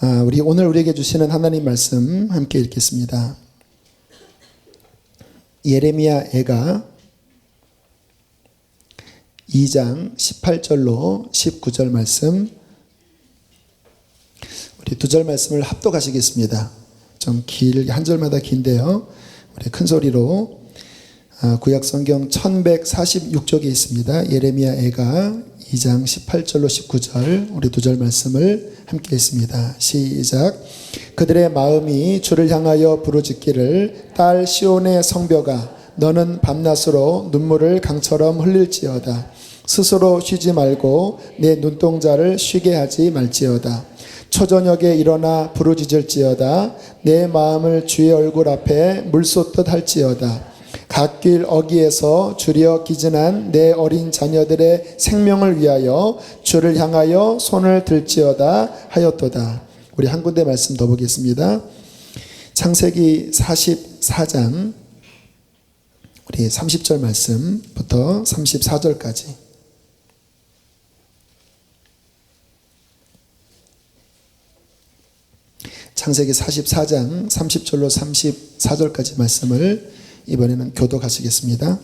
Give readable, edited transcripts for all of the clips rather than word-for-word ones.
우리 오늘 우리에게 주시는 하나님 말씀 함께 읽겠습니다. 예레미야 애가 2장 18절로 19절 말씀, 우리 두 절 말씀을 합독하시겠습니다. 좀 길게 한 절마다 긴데요, 우리 큰 소리로 구약성경 1146쪽에 있습니다. 예레미야 애가 2장 18절로 19절 우리 두 절 말씀을 함께 했습니다. 시작. 그들의 마음이 주를 향하여 부르짖기를 딸 시온의 성벽아 너는 밤낮으로 눈물을 강처럼 흘릴지어다. 스스로 쉬지 말고 내 눈동자를 쉬게 하지 말지어다. 초저녁에 일어나 부르짖을지어다. 내 마음을 주의 얼굴 앞에 물쏟듯 할지어다. 갓길 어귀에서 주려 기진한 내 어린 자녀들의 생명을 위하여 주를 향하여 손을 들지어다 하였도다. 우리 한 군데 말씀 더 보겠습니다. 창세기 44장 우리 30절 말씀부터 34절까지. 창세기 44장 30절로 34절까지 말씀을 이번에는 교독하시겠습니다.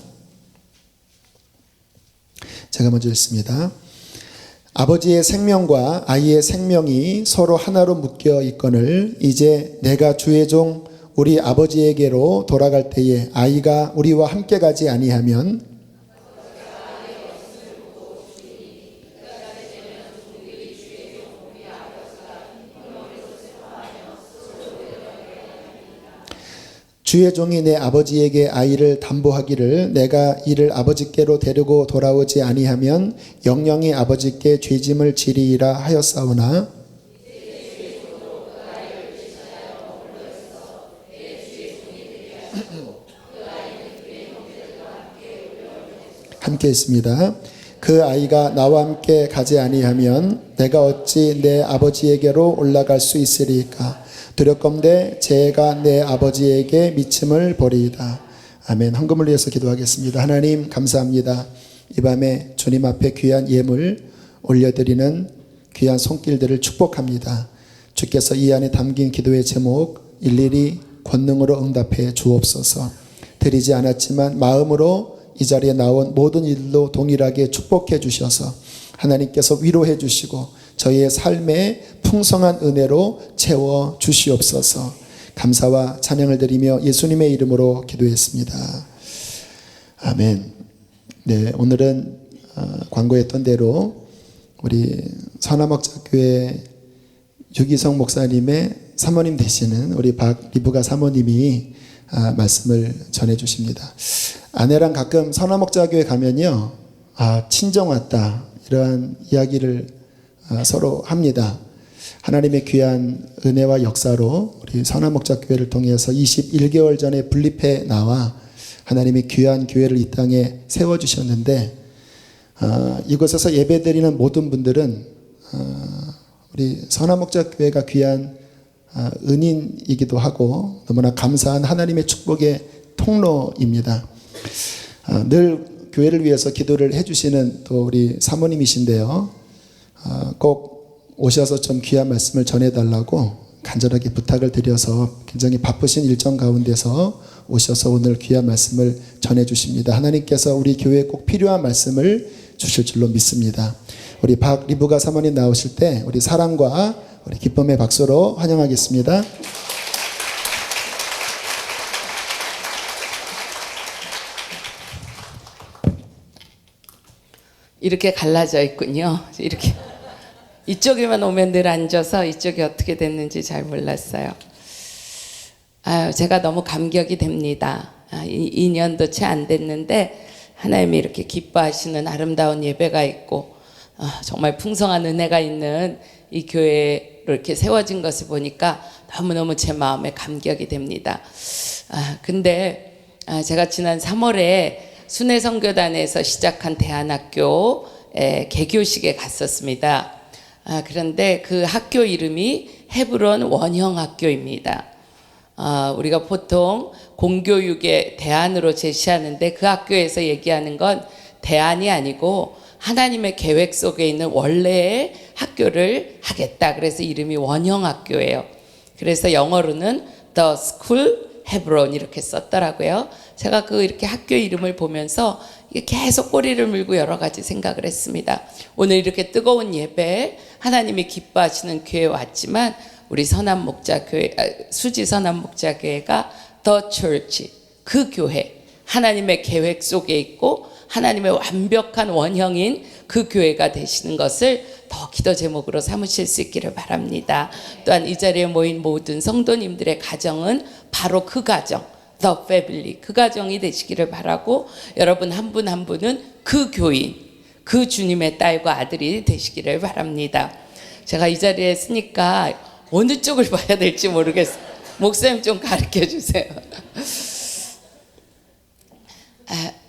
제가 먼저 읽습니다. 아버지의 생명과 아이의 생명이 서로 하나로 묶여 있거늘 이제 내가 주의 종 우리 아버지에게로 돌아갈 때에 아이가 우리와 함께 가지 아니하면 주의 종이 내 아버지에게 아이를 담보하기를 내가 이를 아버지께로 데리고 돌아오지 아니하면 영영이 아버지께 죄짐을 지리이라 하였사오나 함께 했습니다. 그 아이가 나와 함께 가지 아니하면 내가 어찌 내 아버지에게로 올라갈 수 있으리까. 두렵건대 제가 내 아버지에게 미침을 버리이다. 아멘. 헌금을 위해서 기도하겠습니다. 하나님 감사합니다. 이 밤에 주님 앞에 귀한 예물 올려드리는 귀한 손길들을 축복합니다. 주께서 이 안에 담긴 기도의 제목 일일이 권능으로 응답해 주옵소서. 드리지 않았지만 마음으로 이 자리에 나온 모든 일로 동일하게 축복해 주셔서 하나님께서 위로해 주시고 저희의 삶에 풍성한 은혜로 채워 주시옵소서. 감사와 찬양을 드리며 예수님의 이름으로 기도했습니다. 아멘. 네, 오늘은 광고했던 대로 우리 선화목자교회 유기성 목사님의 사모님 되시는 우리 박리부가 사모님이 말씀을 전해 주십니다. 아내랑 가끔 선화목자교회 가면요, 친정 왔다 이러한 이야기를 서로 합니다. 하나님의 귀한 은혜와 역사로 우리 선화목자교회를 통해서 21개월 전에 분립해 나와 하나님의 귀한 교회를 이 땅에 세워주셨는데 이곳에서 예배드리는 모든 분들은 우리 선화목자교회가 귀한 은인이기도 하고 너무나 감사한 하나님의 축복의 통로입니다. 늘 교회를 위해서 기도를 해주시는 또 우리 사모님이신데요, 꼭 오셔서 좀 귀한 말씀을 전해달라고 간절하게 부탁을 드려서 굉장히 바쁘신 일정 가운데서 오셔서 오늘 귀한 말씀을 전해주십니다. 하나님께서 우리 교회에 꼭 필요한 말씀을 주실 줄로 믿습니다. 우리 박리부가 사모님 나오실 때 우리 사랑과 우리 기쁨의 박수로 환영하겠습니다. 이렇게 갈라져 있군요. 이렇게 이쪽에만 오면 늘 앉아서 이쪽이 어떻게 됐는지 잘 몰랐어요. 제가 너무 감격이 됩니다. 2년도 채 안 됐는데 하나님이 이렇게 기뻐하시는 아름다운 예배가 있고 정말 풍성한 은혜가 있는 이 교회로 이렇게 세워진 것을 보니까 너무너무 제 마음에 감격이 됩니다. 근데 제가 지난 3월에 순회선교단에서 시작한 대안학교에 개교식에 갔었습니다. 그런데 그 학교 이름이 헤브론 원형학교입니다. 우리가 보통 공교육의 대안으로 제시하는데 그 학교에서 얘기하는 건 대안이 아니고 하나님의 계획 속에 있는 원래의 학교를 하겠다. 그래서 이름이 원형학교예요. 그래서 영어로는 The School Hebron 이렇게 썼더라고요. 제가 이렇게 학교 이름을 보면서 이게 계속 꼬리를 물고 여러 가지 생각을 했습니다. 오늘 이렇게 뜨거운 예배, 하나님이 기뻐하시는 교회에 왔지만 우리 수지 선한목자교회가 The Church, 그 교회, 하나님의 계획 속에 있고 하나님의 완벽한 원형인 그 교회가 되시는 것을 더 기도 제목으로 삼으실 수 있기를 바랍니다. 또한 이 자리에 모인 모든 성도님들의 가정은 바로 그 가정, The Family, 그 가정이 되시기를 바라고, 여러분 한 분 한 분은 그 교인, 그 주님의 딸과 아들이 되시기를 바랍니다. 제가 이 자리에 쓰니까 어느 쪽을 봐야 될지 모르겠어요. 목사님 좀 가르쳐 주세요.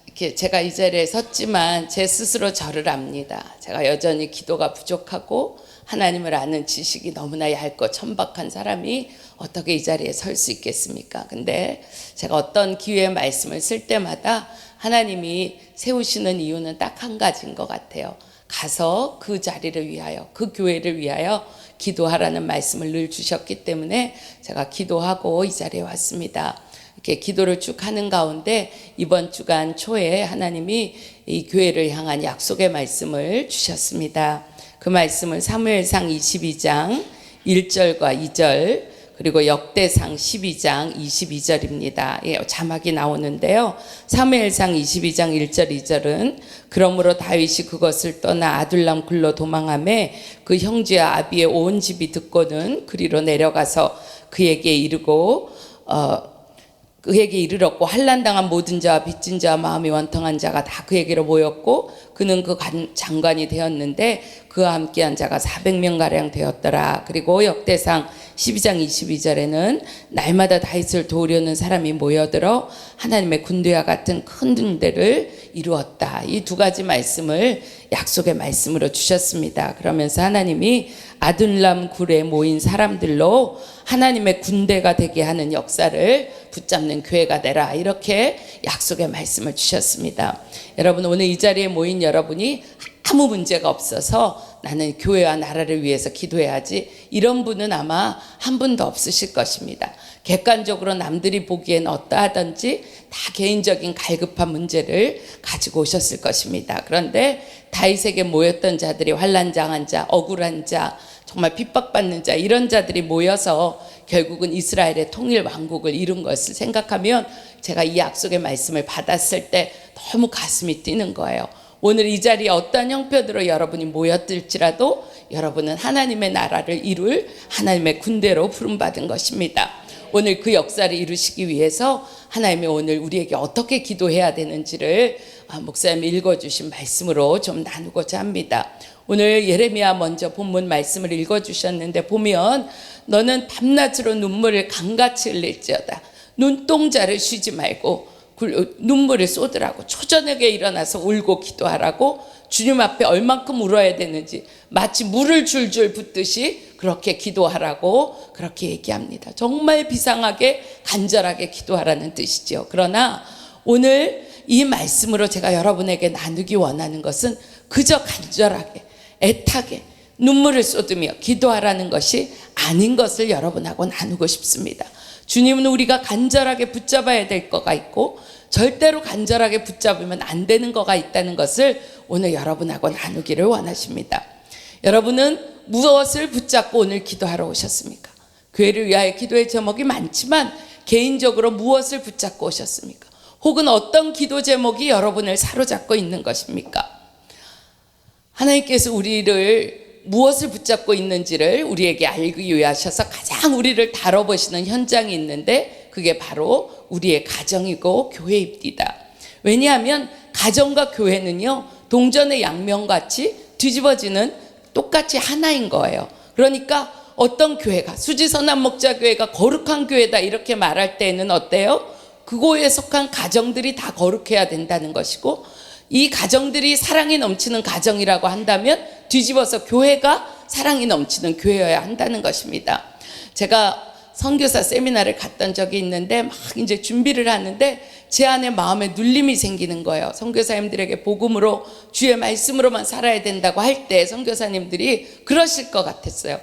이렇게 제가 이 자리에 섰지만 제 스스로 저를 압니다. 제가 여전히 기도가 부족하고 하나님을 아는 지식이 너무나 얇고 천박한 사람이 어떻게 이 자리에 설 수 있겠습니까? 근데 제가 어떤 기회에 말씀을 쓸 때마다 하나님이 세우시는 이유는 딱 한 가지인 것 같아요. 가서 그 자리를 위하여, 그 교회를 위하여 기도하라는 말씀을 늘 주셨기 때문에 제가 기도하고 이 자리에 왔습니다. 이렇게 기도를 쭉 하는 가운데 이번 주간 초에 하나님이 이 교회를 향한 약속의 말씀을 주셨습니다. 그 말씀을 사무엘상 22장 1절과 2절, 그리고 역대상 12장 22절입니다. 예, 자막이 나오는데요. 사무엘상 22장 1절 2절은 그러므로 다윗이 그것을 떠나 아둘람 굴로 도망하매 그 형제와 아비의 온 집이 듣고는 그리로 내려가서 그에게 이르렀고 환난당한 모든 자와 빚진 자와 마음이 원통한 자가 다 그에게로 모였고 그는 그 장관이 되었는데 그와 함께한 자가 400명가량 되었더라. 그리고 역대상 12장 22절에는 날마다 다윗을 도우려는 사람이 모여들어 하나님의 군대와 같은 큰 군대를 이루었다. 이 두 가지 말씀을 약속의 말씀으로 주셨습니다. 그러면서 하나님이 아둘람 굴에 모인 사람들로 하나님의 군대가 되게 하는 역사를 붙잡는 교회가 되라, 이렇게 약속의 말씀을 주셨습니다. 여러분, 오늘 이 자리에 모인 여러분이 아무 문제가 없어서 나는 교회와 나라를 위해서 기도해야지, 이런 분은 아마 한 분도 없으실 것입니다. 객관적으로 남들이 보기엔 어떠하든지 다 개인적인 갈급한 문제를 가지고 오셨을 것입니다. 그런데 다윗에게 모였던 자들이 환난당한 자, 억울한 자, 정말 핍박받는 자, 이런 자들이 모여서 결국은 이스라엘의 통일 왕국을 이룬 것을 생각하면 제가 이 약속의 말씀을 받았을 때 너무 가슴이 뛰는 거예요. 오늘 이 자리에 어떠한 형편으로 여러분이 모였을지라도 여러분은 하나님의 나라를 이룰 하나님의 군대로 부름받은 것입니다. 오늘 그 역사를 이루시기 위해서 하나님이 오늘 우리에게 어떻게 기도해야 되는지를 목사님이 읽어주신 말씀으로 좀 나누고자 합니다. 오늘 예레미야 먼저 본문 말씀을 읽어주셨는데 보면 너는 밤낮으로 눈물을 강같이 흘릴지어다. 눈동자를 쉬지 말고 눈물을 쏟으라고, 초저녁에 일어나서 울고 기도하라고, 주님 앞에 얼만큼 울어야 되는지 마치 물을 줄줄 붓듯이 그렇게 기도하라고 그렇게 얘기합니다. 정말 비상하게 간절하게 기도하라는 뜻이죠. 그러나 오늘 이 말씀으로 제가 여러분에게 나누기 원하는 것은 그저 간절하게 애타게 눈물을 쏟으며 기도하라는 것이 아닌 것을 여러분하고 나누고 싶습니다. 주님은 우리가 간절하게 붙잡아야 될 거가 있고 절대로 간절하게 붙잡으면 안 되는 거가 있다는 것을 오늘 여러분하고 나누기를 원하십니다. 여러분은 무엇을 붙잡고 오늘 기도하러 오셨습니까? 교회를 위하여 기도의 제목이 많지만 개인적으로 무엇을 붙잡고 오셨습니까? 혹은 어떤 기도 제목이 여러분을 사로잡고 있는 것입니까? 하나님께서 우리를 무엇을 붙잡고 있는지를 우리에게 알기 위해 하셔서 가장 우리를 다뤄보시는 현장이 있는데 그게 바로 우리의 가정이고 교회입니다. 왜냐하면 가정과 교회는요, 동전의 양면같이 뒤집어지는 똑같이 하나인 거예요. 그러니까 어떤 교회가, 수지선한목자교회가 거룩한 교회다 이렇게 말할 때는 어때요? 그곳에 속한 가정들이 다 거룩해야 된다는 것이고, 이 가정들이 사랑이 넘치는 가정이라고 한다면 뒤집어서 교회가 사랑이 넘치는 교회여야 한다는 것입니다. 제가 선교사 세미나를 갔던 적이 있는데 막 이제 준비를 하는데 제 안에 마음에 눌림이 생기는 거예요. 선교사님들에게 복음으로 주의 말씀으로만 살아야 된다고 할 때 선교사님들이 그러실 것 같았어요.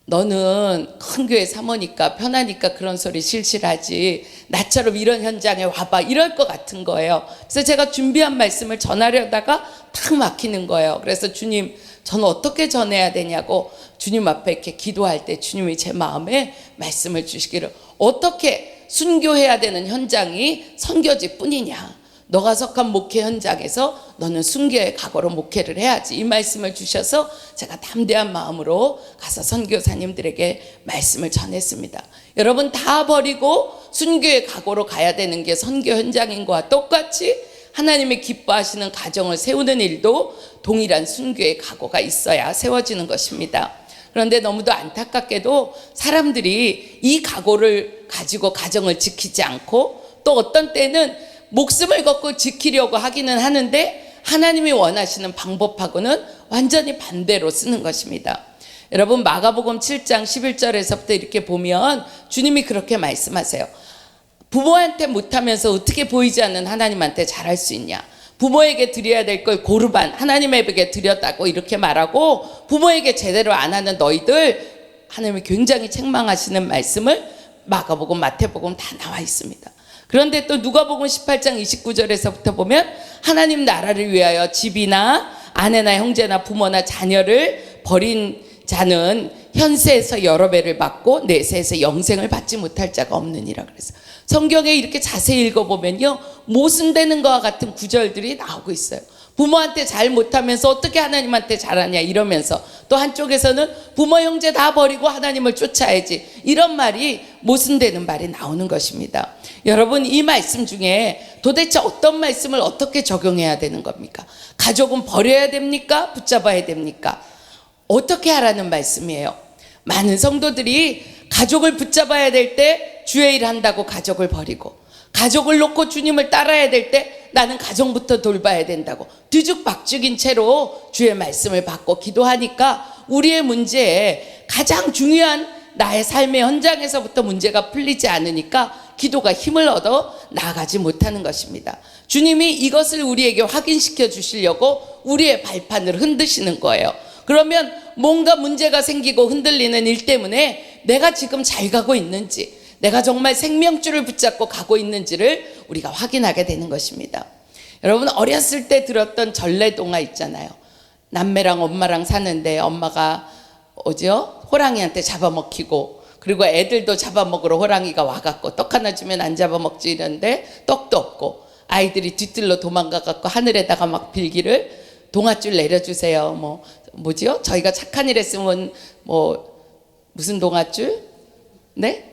너는 큰 교회 사모니까 편하니까 그런 소리 실실하지, 나처럼 이런 현장에 와봐, 이럴 것 같은 거예요. 그래서 제가 준비한 말씀을 전하려다가 탁 막히는 거예요. 그래서 주님, 저는 어떻게 전해야 되냐고 주님 앞에 이렇게 기도할 때 주님이 제 마음에 말씀을 주시기를, 어떻게 순교해야 되는 현장이 선교지 뿐이냐, 너가 속한 목회 현장에서 너는 순교의 각오로 목회를 해야지, 이 말씀을 주셔서 제가 담대한 마음으로 가서 선교사님들에게 말씀을 전했습니다. 여러분, 다 버리고 순교의 각오로 가야 되는 게 선교 현장인 것과 똑같이 하나님이 기뻐하시는 가정을 세우는 일도 동일한 순교의 각오가 있어야 세워지는 것입니다. 그런데 너무도 안타깝게도 사람들이 이 각오를 가지고 가정을 지키지 않고, 또 어떤 때는 목숨을 걸고 지키려고 하기는 하는데 하나님이 원하시는 방법하고는 완전히 반대로 쓰는 것입니다. 여러분, 마가복음 7장 11절에서부터 이렇게 보면 주님이 그렇게 말씀하세요. 부모한테 못하면서 어떻게 보이지 않는 하나님한테 잘할 수 있냐, 부모에게 드려야 될 걸 고르반 하나님에게 드렸다고 이렇게 말하고, 부모에게 제대로 안 하는 너희들, 하나님이 굉장히 책망하시는 말씀을 마가복음, 마태복음 다 나와 있습니다. 그런데 또 누가복음 18장 29절에서부터 보면 하나님 나라를 위하여 집이나 아내나 형제나 부모나 자녀를 버린 자는 현세에서 여러 배를 받고 내세에서 영생을 받지 못할 자가 없느니라. 그래서 성경에 이렇게 자세히 읽어보면요, 모순되는 것과 같은 구절들이 나오고 있어요. 부모한테 잘 못하면서 어떻게 하나님한테 잘하냐 이러면서, 또 한쪽에서는 부모 형제 다 버리고 하나님을 쫓아야지, 이런 말이 모순되는 말이 나오는 것입니다. 여러분, 이 말씀 중에 도대체 어떤 말씀을 어떻게 적용해야 되는 겁니까? 가족은 버려야 됩니까? 붙잡아야 됩니까? 어떻게 하라는 말씀이에요? 많은 성도들이 가족을 붙잡아야 될 때 주의 일 한다고 가족을 버리고, 가족을 놓고 주님을 따라야 될 때 나는 가정부터 돌봐야 된다고 뒤죽박죽인 채로 주의 말씀을 받고 기도하니까 우리의 문제에 가장 중요한 나의 삶의 현장에서부터 문제가 풀리지 않으니까 기도가 힘을 얻어 나아가지 못하는 것입니다. 주님이 이것을 우리에게 확인시켜 주시려고 우리의 발판을 흔드시는 거예요. 그러면 뭔가 문제가 생기고 흔들리는 일 때문에 내가 지금 잘 가고 있는지, 내가 정말 생명줄을 붙잡고 가고 있는지를 우리가 확인하게 되는 것입니다. 여러분, 어렸을 때 들었던 전래동화 있잖아요. 남매랑 엄마랑 사는데 엄마가 호랑이한테 잡아먹히고, 그리고 애들도 잡아먹으러 호랑이가 와갖고 떡 하나 주면 안 잡아먹지 이런데 떡도 없고, 아이들이 뒤뜰로 도망가갖고 하늘에다가 막 빌기를 동아줄 내려주세요. 저희가 착한 일 했으면 무슨 동아줄? 네?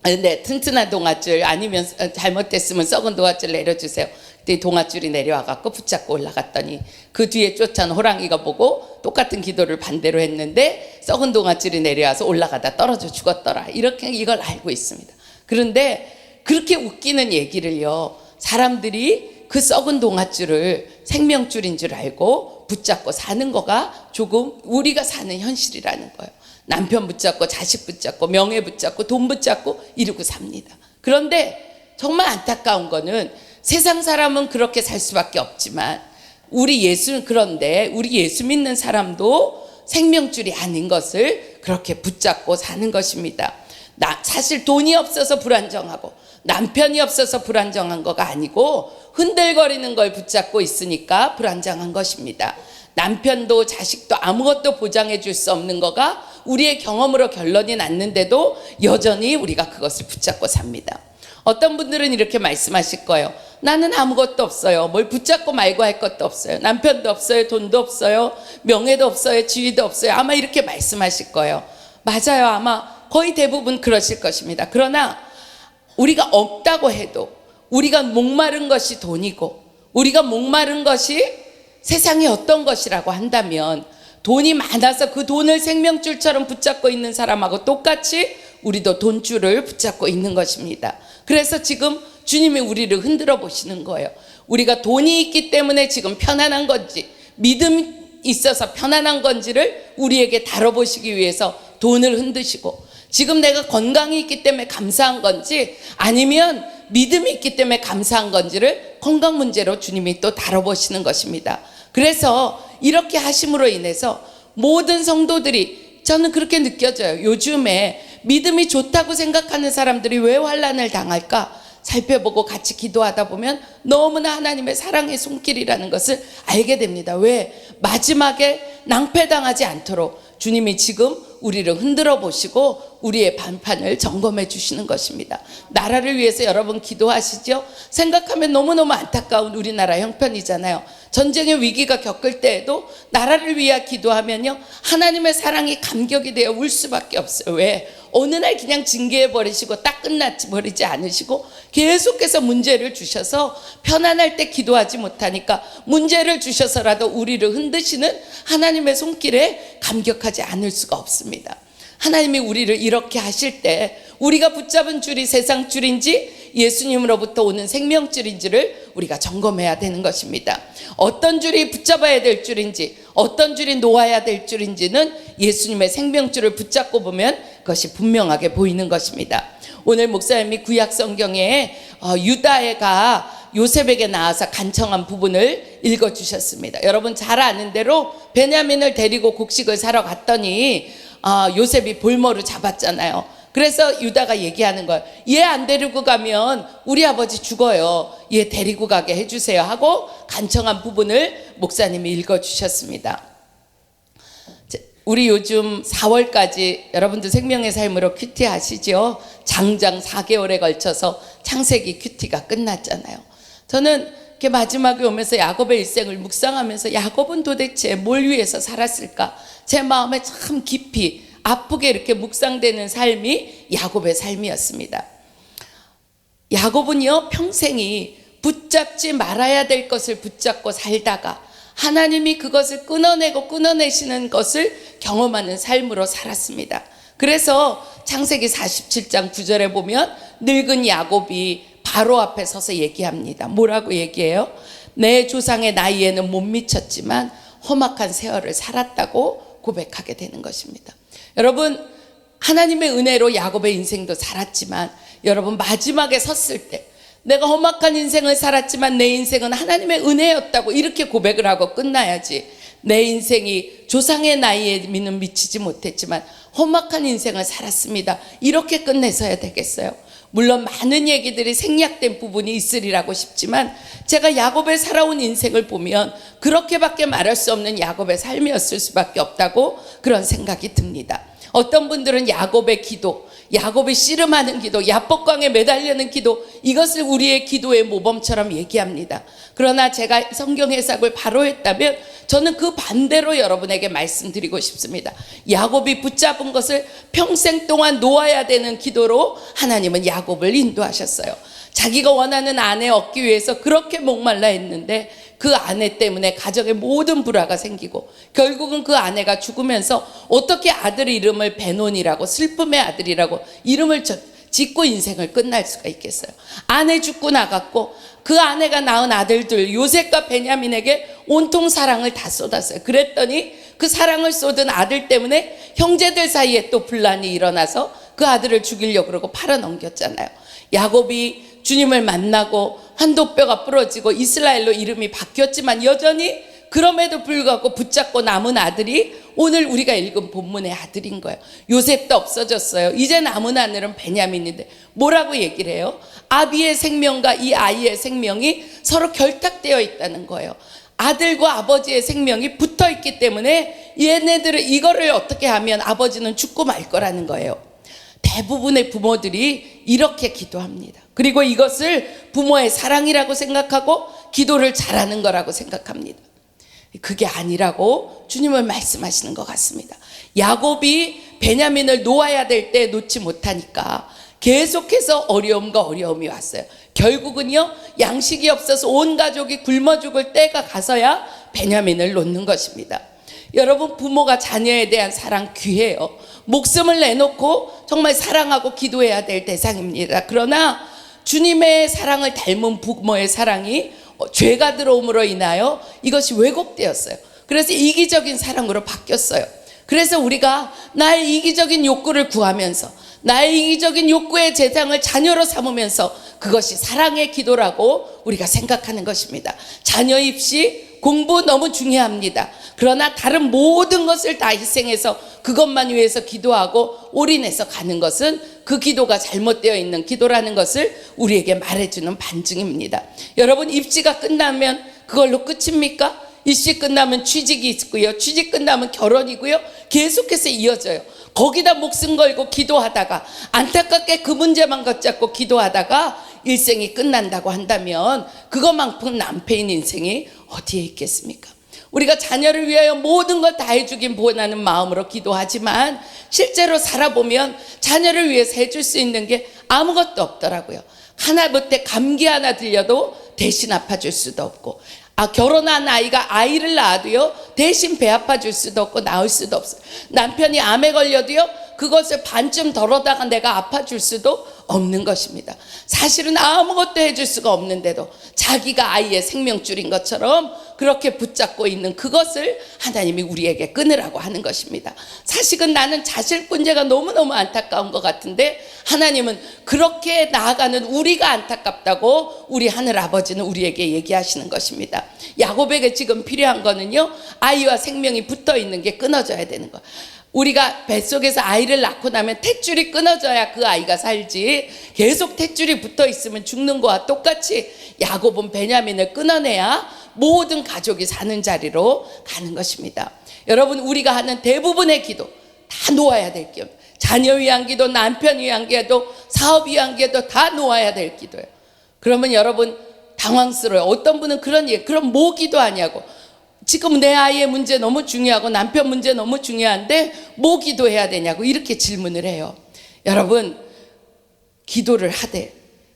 네, 튼튼한 동아줄, 아니면 잘못됐으면 썩은 동아줄 내려주세요. 그때 동아줄이 내려와갖고 붙잡고 올라갔더니 그 뒤에 쫓아온 호랑이가 보고 똑같은 기도를 반대로 했는데 썩은 동아줄이 내려와서 올라가다 떨어져 죽었더라. 이렇게 이걸 알고 있습니다. 그런데 그렇게 웃기는 얘기를요, 사람들이 그 썩은 동아줄을 생명줄인 줄 알고 붙잡고 사는 거가 조금 우리가 사는 현실이라는 거예요. 남편 붙잡고 자식 붙잡고 명예 붙잡고 돈 붙잡고 이러고 삽니다. 그런데 정말 안타까운 거는 세상 사람은 그렇게 살 수밖에 없지만 우리 예수 믿는 사람도 생명줄이 아닌 것을 그렇게 붙잡고 사는 것입니다. 사실 돈이 없어서 불안정하고 남편이 없어서 불안정한 거가 아니고 흔들거리는 걸 붙잡고 있으니까 불안정한 것입니다. 남편도 자식도 아무것도 보장해 줄 수 없는 거가 우리의 경험으로 결론이 났는데도 여전히 우리가 그것을 붙잡고 삽니다. 어떤 분들은 이렇게 말씀하실 거예요. 나는 아무것도 없어요. 뭘 붙잡고 말고 할 것도 없어요. 남편도 없어요. 돈도 없어요. 명예도 없어요. 지위도 없어요. 아마 이렇게 말씀하실 거예요. 맞아요. 아마 거의 대부분 그러실 것입니다. 그러나 우리가 없다고 해도 우리가 목마른 것이 돈이고 우리가 목마른 것이 세상의 어떤 것이라고 한다면 돈이 많아서 그 돈을 생명줄처럼 붙잡고 있는 사람하고 똑같이 우리도 돈줄을 붙잡고 있는 것입니다. 그래서 지금 주님이 우리를 흔들어 보시는 거예요. 우리가 돈이 있기 때문에 지금 편안한 건지, 믿음이 있어서 편안한 건지를 우리에게 다뤄보시기 위해서 돈을 흔드시고, 지금 내가 건강이 있기 때문에 감사한 건지, 아니면 믿음이 있기 때문에 감사한 건지를 건강 문제로 주님이 또 다뤄보시는 것입니다. 그래서 이렇게 하심으로 인해서 모든 성도들이, 저는 그렇게 느껴져요. 요즘에 믿음이 좋다고 생각하는 사람들이 왜 환난을 당할까 살펴보고 같이 기도하다 보면 너무나 하나님의 사랑의 손길이라는 것을 알게 됩니다. 왜? 마지막에 낭패당하지 않도록 주님이 지금 우리를 흔들어 보시고 우리의 반판을 점검해 주시는 것입니다. 나라를 위해서 여러분 기도하시죠? 생각하면 너무너무 안타까운 우리나라 형편이잖아요. 전쟁의 위기가 겪을 때에도 나라를 위해 기도하면요, 하나님의 사랑이 감격이 되어 울 수밖에 없어요. 왜? 어느 날 그냥 징계해 버리시고 딱 끝나지 버리지 않으시고 계속해서 문제를 주셔서 편안할 때 기도하지 못하니까 문제를 주셔서라도 우리를 흔드시는 하나님의 손길에 감격하지 않을 수가 없습니다. 하나님이 우리를 이렇게 하실 때 우리가 붙잡은 줄이 세상 줄인지 예수님으로부터 오는 생명줄인지를 우리가 점검해야 되는 것입니다. 어떤 줄이 붙잡아야 될 줄인지, 어떤 줄이 놓아야 될 줄인지는 예수님의 생명줄을 붙잡고 보면 그것이 분명하게 보이는 것입니다. 오늘 목사님이 구약 성경에 유다가 요셉에게 나와서 간청한 부분을 읽어주셨습니다. 여러분 잘 아는 대로 베냐민을 데리고 곡식을 사러 갔더니 요셉이 볼모를 잡았잖아요. 그래서 유다가 얘기하는 거예요. 얘 안 데리고 가면 우리 아버지 죽어요. 얘 데리고 가게 해주세요 하고 간청한 부분을 목사님이 읽어주셨습니다. 우리 요즘 4월까지 여러분들 생명의 삶으로 큐티 하시죠? 장장 4개월에 걸쳐서 창세기 큐티가 끝났잖아요. 저는 이렇게 마지막에 오면서 야곱의 일생을 묵상하면서 야곱은 도대체 뭘 위해서 살았을까? 제 마음에 참 깊이 아프게 이렇게 묵상되는 삶이 야곱의 삶이었습니다. 야곱은요, 평생이 붙잡지 말아야 될 것을 붙잡고 살다가 하나님이 그것을 끊어내시는 것을 경험하는 삶으로 살았습니다. 그래서 창세기 47장 9절에 보면 늙은 야곱이 바로 앞에 서서 얘기합니다. 뭐라고 얘기해요? 내 조상의 나이에는 못 미쳤지만 험악한 세월을 살았다고 고백하게 되는 것입니다. 여러분, 하나님의 은혜로 야곱의 인생도 살았지만 여러분 마지막에 섰을 때 내가 험악한 인생을 살았지만 내 인생은 하나님의 은혜였다고 이렇게 고백을 하고 끝나야지, 내 인생이 조상의 나이에는 미치지 못했지만 험악한 인생을 살았습니다, 이렇게 끝내서야 되겠어요? 물론 많은 얘기들이 생략된 부분이 있으리라고 싶지만 제가 야곱의 살아온 인생을 보면 그렇게밖에 말할 수 없는 야곱의 삶이었을 수밖에 없다고 그런 생각이 듭니다. 어떤 분들은 야곱의 기도, 야곱이 씨름하는 기도, 야복강에 매달리는 기도, 이것을 우리의 기도의 모범처럼 얘기합니다. 그러나 제가 성경 해석을 바로 했다면 저는 그 반대로 여러분에게 말씀드리고 싶습니다. 야곱이 붙잡은 것을 평생 동안 놓아야 되는 기도로 하나님은 야곱을 인도하셨어요. 자기가 원하는 아내 얻기 위해서 그렇게 목말라 했는데 그 아내 때문에 가정에 모든 불화가 생기고 결국은 그 아내가 죽으면서 어떻게 아들 이름을 베논이라고, 슬픔의 아들이라고 이름을 짓고 인생을 끝날 수가 있겠어요? 아내 죽고 나갔고 그 아내가 낳은 아들들 요셉과 베냐민에게 온통 사랑을 다 쏟았어요. 그랬더니 그 사랑을 쏟은 아들 때문에 형제들 사이에 또 분란이 일어나서 그 아들을 죽이려고 그러고 팔아넘겼잖아요. 야곱이 주님을 만나고 환도뼈가 부러지고 이스라엘로 이름이 바뀌었지만 여전히 그럼에도 불구하고 붙잡고 남은 아들이 오늘 우리가 읽은 본문의 아들인 거예요. 요셉도 없어졌어요. 이제 남은 아들은 베냐민인데 뭐라고 얘기를 해요? 아비의 생명과 이 아이의 생명이 서로 결탁되어 있다는 거예요. 아들과 아버지의 생명이 붙어 있기 때문에 얘네들은 이거를 어떻게 하면 아버지는 죽고 말 거라는 거예요. 대부분의 부모들이 이렇게 기도합니다. 그리고 이것을 부모의 사랑이라고 생각하고 기도를 잘하는 거라고 생각합니다. 그게 아니라고 주님은 말씀하시는 것 같습니다. 야곱이 베냐민을 놓아야 될 때 놓지 못하니까 계속해서 어려움과 어려움이 왔어요. 결국은요, 양식이 없어서 온 가족이 굶어 죽을 때가 가서야 베냐민을 놓는 것입니다. 여러분, 부모가 자녀에 대한 사랑 귀해요. 목숨을 내놓고 정말 사랑하고 기도해야 될 대상입니다. 그러나 주님의 사랑을 닮은 부모의 사랑이 죄가 들어옴으로 인하여 이것이 왜곡되었어요. 그래서 이기적인 사랑으로 바뀌었어요. 그래서 우리가 나의 이기적인 욕구를 구하면서 나의 이기적인 욕구의 대상을 자녀로 삼으면서 그것이 사랑의 기도라고 우리가 생각하는 것입니다. 자녀 입시, 공부 너무 중요합니다. 그러나 다른 모든 것을 다 희생해서 그것만 위해서 기도하고 올인해서 가는 것은 그 기도가 잘못되어 있는 기도라는 것을 우리에게 말해주는 반증입니다. 여러분, 입시가 끝나면 그걸로 끝입니까? 입시 끝나면 취직이 있고요. 취직 끝나면 결혼이고요. 계속해서 이어져요. 거기다 목숨 걸고 기도하다가 안타깝게 그 문제만 붙잡고 기도하다가 일생이 끝난다고 한다면 그것만큼 남패인 인생이 어디에 있겠습니까? 우리가 자녀를 위하여 모든 걸 다 해주긴 원하는 마음으로 기도하지만 실제로 살아보면 자녀를 위해서 해줄 수 있는 게 아무것도 없더라고요. 하나못해 감기 하나 들려도 대신 아파줄 수도 없고, 결혼한 아이가 아이를 낳아도요 대신 배 아파줄 수도 없고 낳을 수도 없어요. 남편이 암에 걸려도요 그것을 반쯤 덜어다가 내가 아파줄 수도 없는 것입니다. 사실은 아무것도 해줄 수가 없는데도 자기가 아이의 생명줄인 것처럼 그렇게 붙잡고 있는 그것을 하나님이 우리에게 끊으라고 하는 것입니다. 사실은 나는 자식문제가 너무너무 안타까운 것 같은데 하나님은 그렇게 나아가는 우리가 안타깝다고 우리 하늘 아버지는 우리에게 얘기하시는 것입니다. 야곱에게 지금 필요한 거는요, 아이와 생명이 붙어 있는 게 끊어져야 되는 거예요. 우리가 뱃속에서 아이를 낳고 나면 탯줄이 끊어져야 그 아이가 살지, 계속 탯줄이 붙어 있으면 죽는 거와 똑같이 야곱은 베냐민을 끊어내야 모든 가족이 사는 자리로 가는 것입니다. 여러분, 우리가 하는 대부분의 기도 다 놓아야 될 기도, 자녀 위한 기도, 남편 위한 기도, 사업 위한 기도 다 놓아야 될 기도예요. 그러면 여러분 당황스러워요. 어떤 분은 그럼 뭐 기도하냐고. 지금 내 아이의 문제 너무 중요하고 남편 문제 너무 중요한데 뭐 기도해야 되냐고 이렇게 질문을 해요. 여러분, 기도를 하되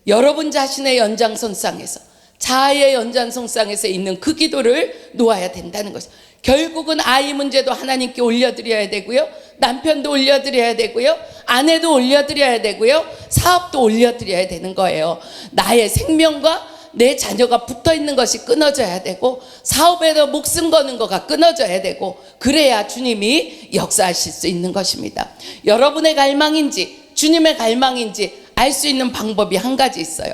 여러분 자신의 연장선상에서, 자아의 연장선상에서 있는 그 기도를 놓아야 된다는 것이죠. 결국은 아이 문제도 하나님께 올려드려야 되고요, 남편도 올려드려야 되고요, 아내도 올려드려야 되고요, 사업도 올려드려야 되는 거예요. 나의 생명과 내 자녀가 붙어있는 것이 끊어져야 되고, 사업에도 목숨 거는 거가 끊어져야 되고, 그래야 주님이 역사하실 수 있는 것입니다. 여러분의 갈망인지 주님의 갈망인지 알 수 있는 방법이 한 가지 있어요.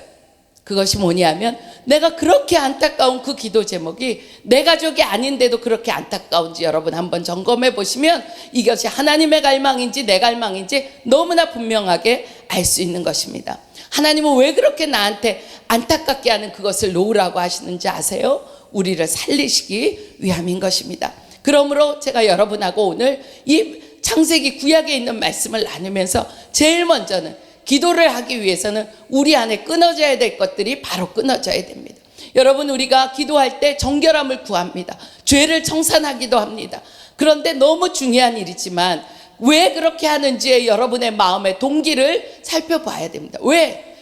그것이 뭐냐면, 내가 그렇게 안타까운 그 기도 제목이 내 가족이 아닌데도 그렇게 안타까운지 여러분 한번 점검해 보시면 이것이 하나님의 갈망인지 내 갈망인지 너무나 분명하게 알 수 있는 것입니다. 하나님은 왜 그렇게 나한테 안타깝게 하는 그것을 놓으라고 하시는지 아세요? 우리를 살리시기 위함인 것입니다. 그러므로 제가 여러분하고 오늘 이 창세기 구약에 있는 말씀을 나누면서 제일 먼저는 기도를 하기 위해서는 우리 안에 끊어져야 될 것들이 바로 끊어져야 됩니다. 여러분, 우리가 기도할 때 정결함을 구합니다. 죄를 청산하기도 합니다. 그런데 너무 중요한 일이지만 왜 그렇게 하는지에 여러분의 마음의 동기를 살펴봐야 됩니다. 왜?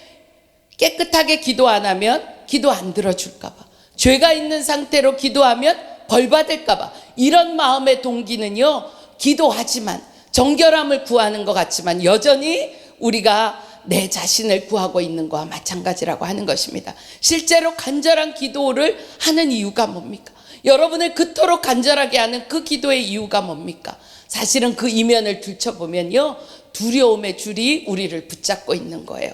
깨끗하게 기도 안 하면 기도 안 들어줄까 봐, 죄가 있는 상태로 기도하면 벌 받을까 봐, 이런 마음의 동기는요, 기도하지만 정결함을 구하는 것 같지만 여전히 우리가 내 자신을 구하고 있는 것과 마찬가지라고 하는 것입니다. 실제로 간절한 기도를 하는 이유가 뭡니까? 여러분을 그토록 간절하게 하는 그 기도의 이유가 뭡니까? 사실은 그 이면을 들춰보면요, 두려움의 줄이 우리를 붙잡고 있는 거예요.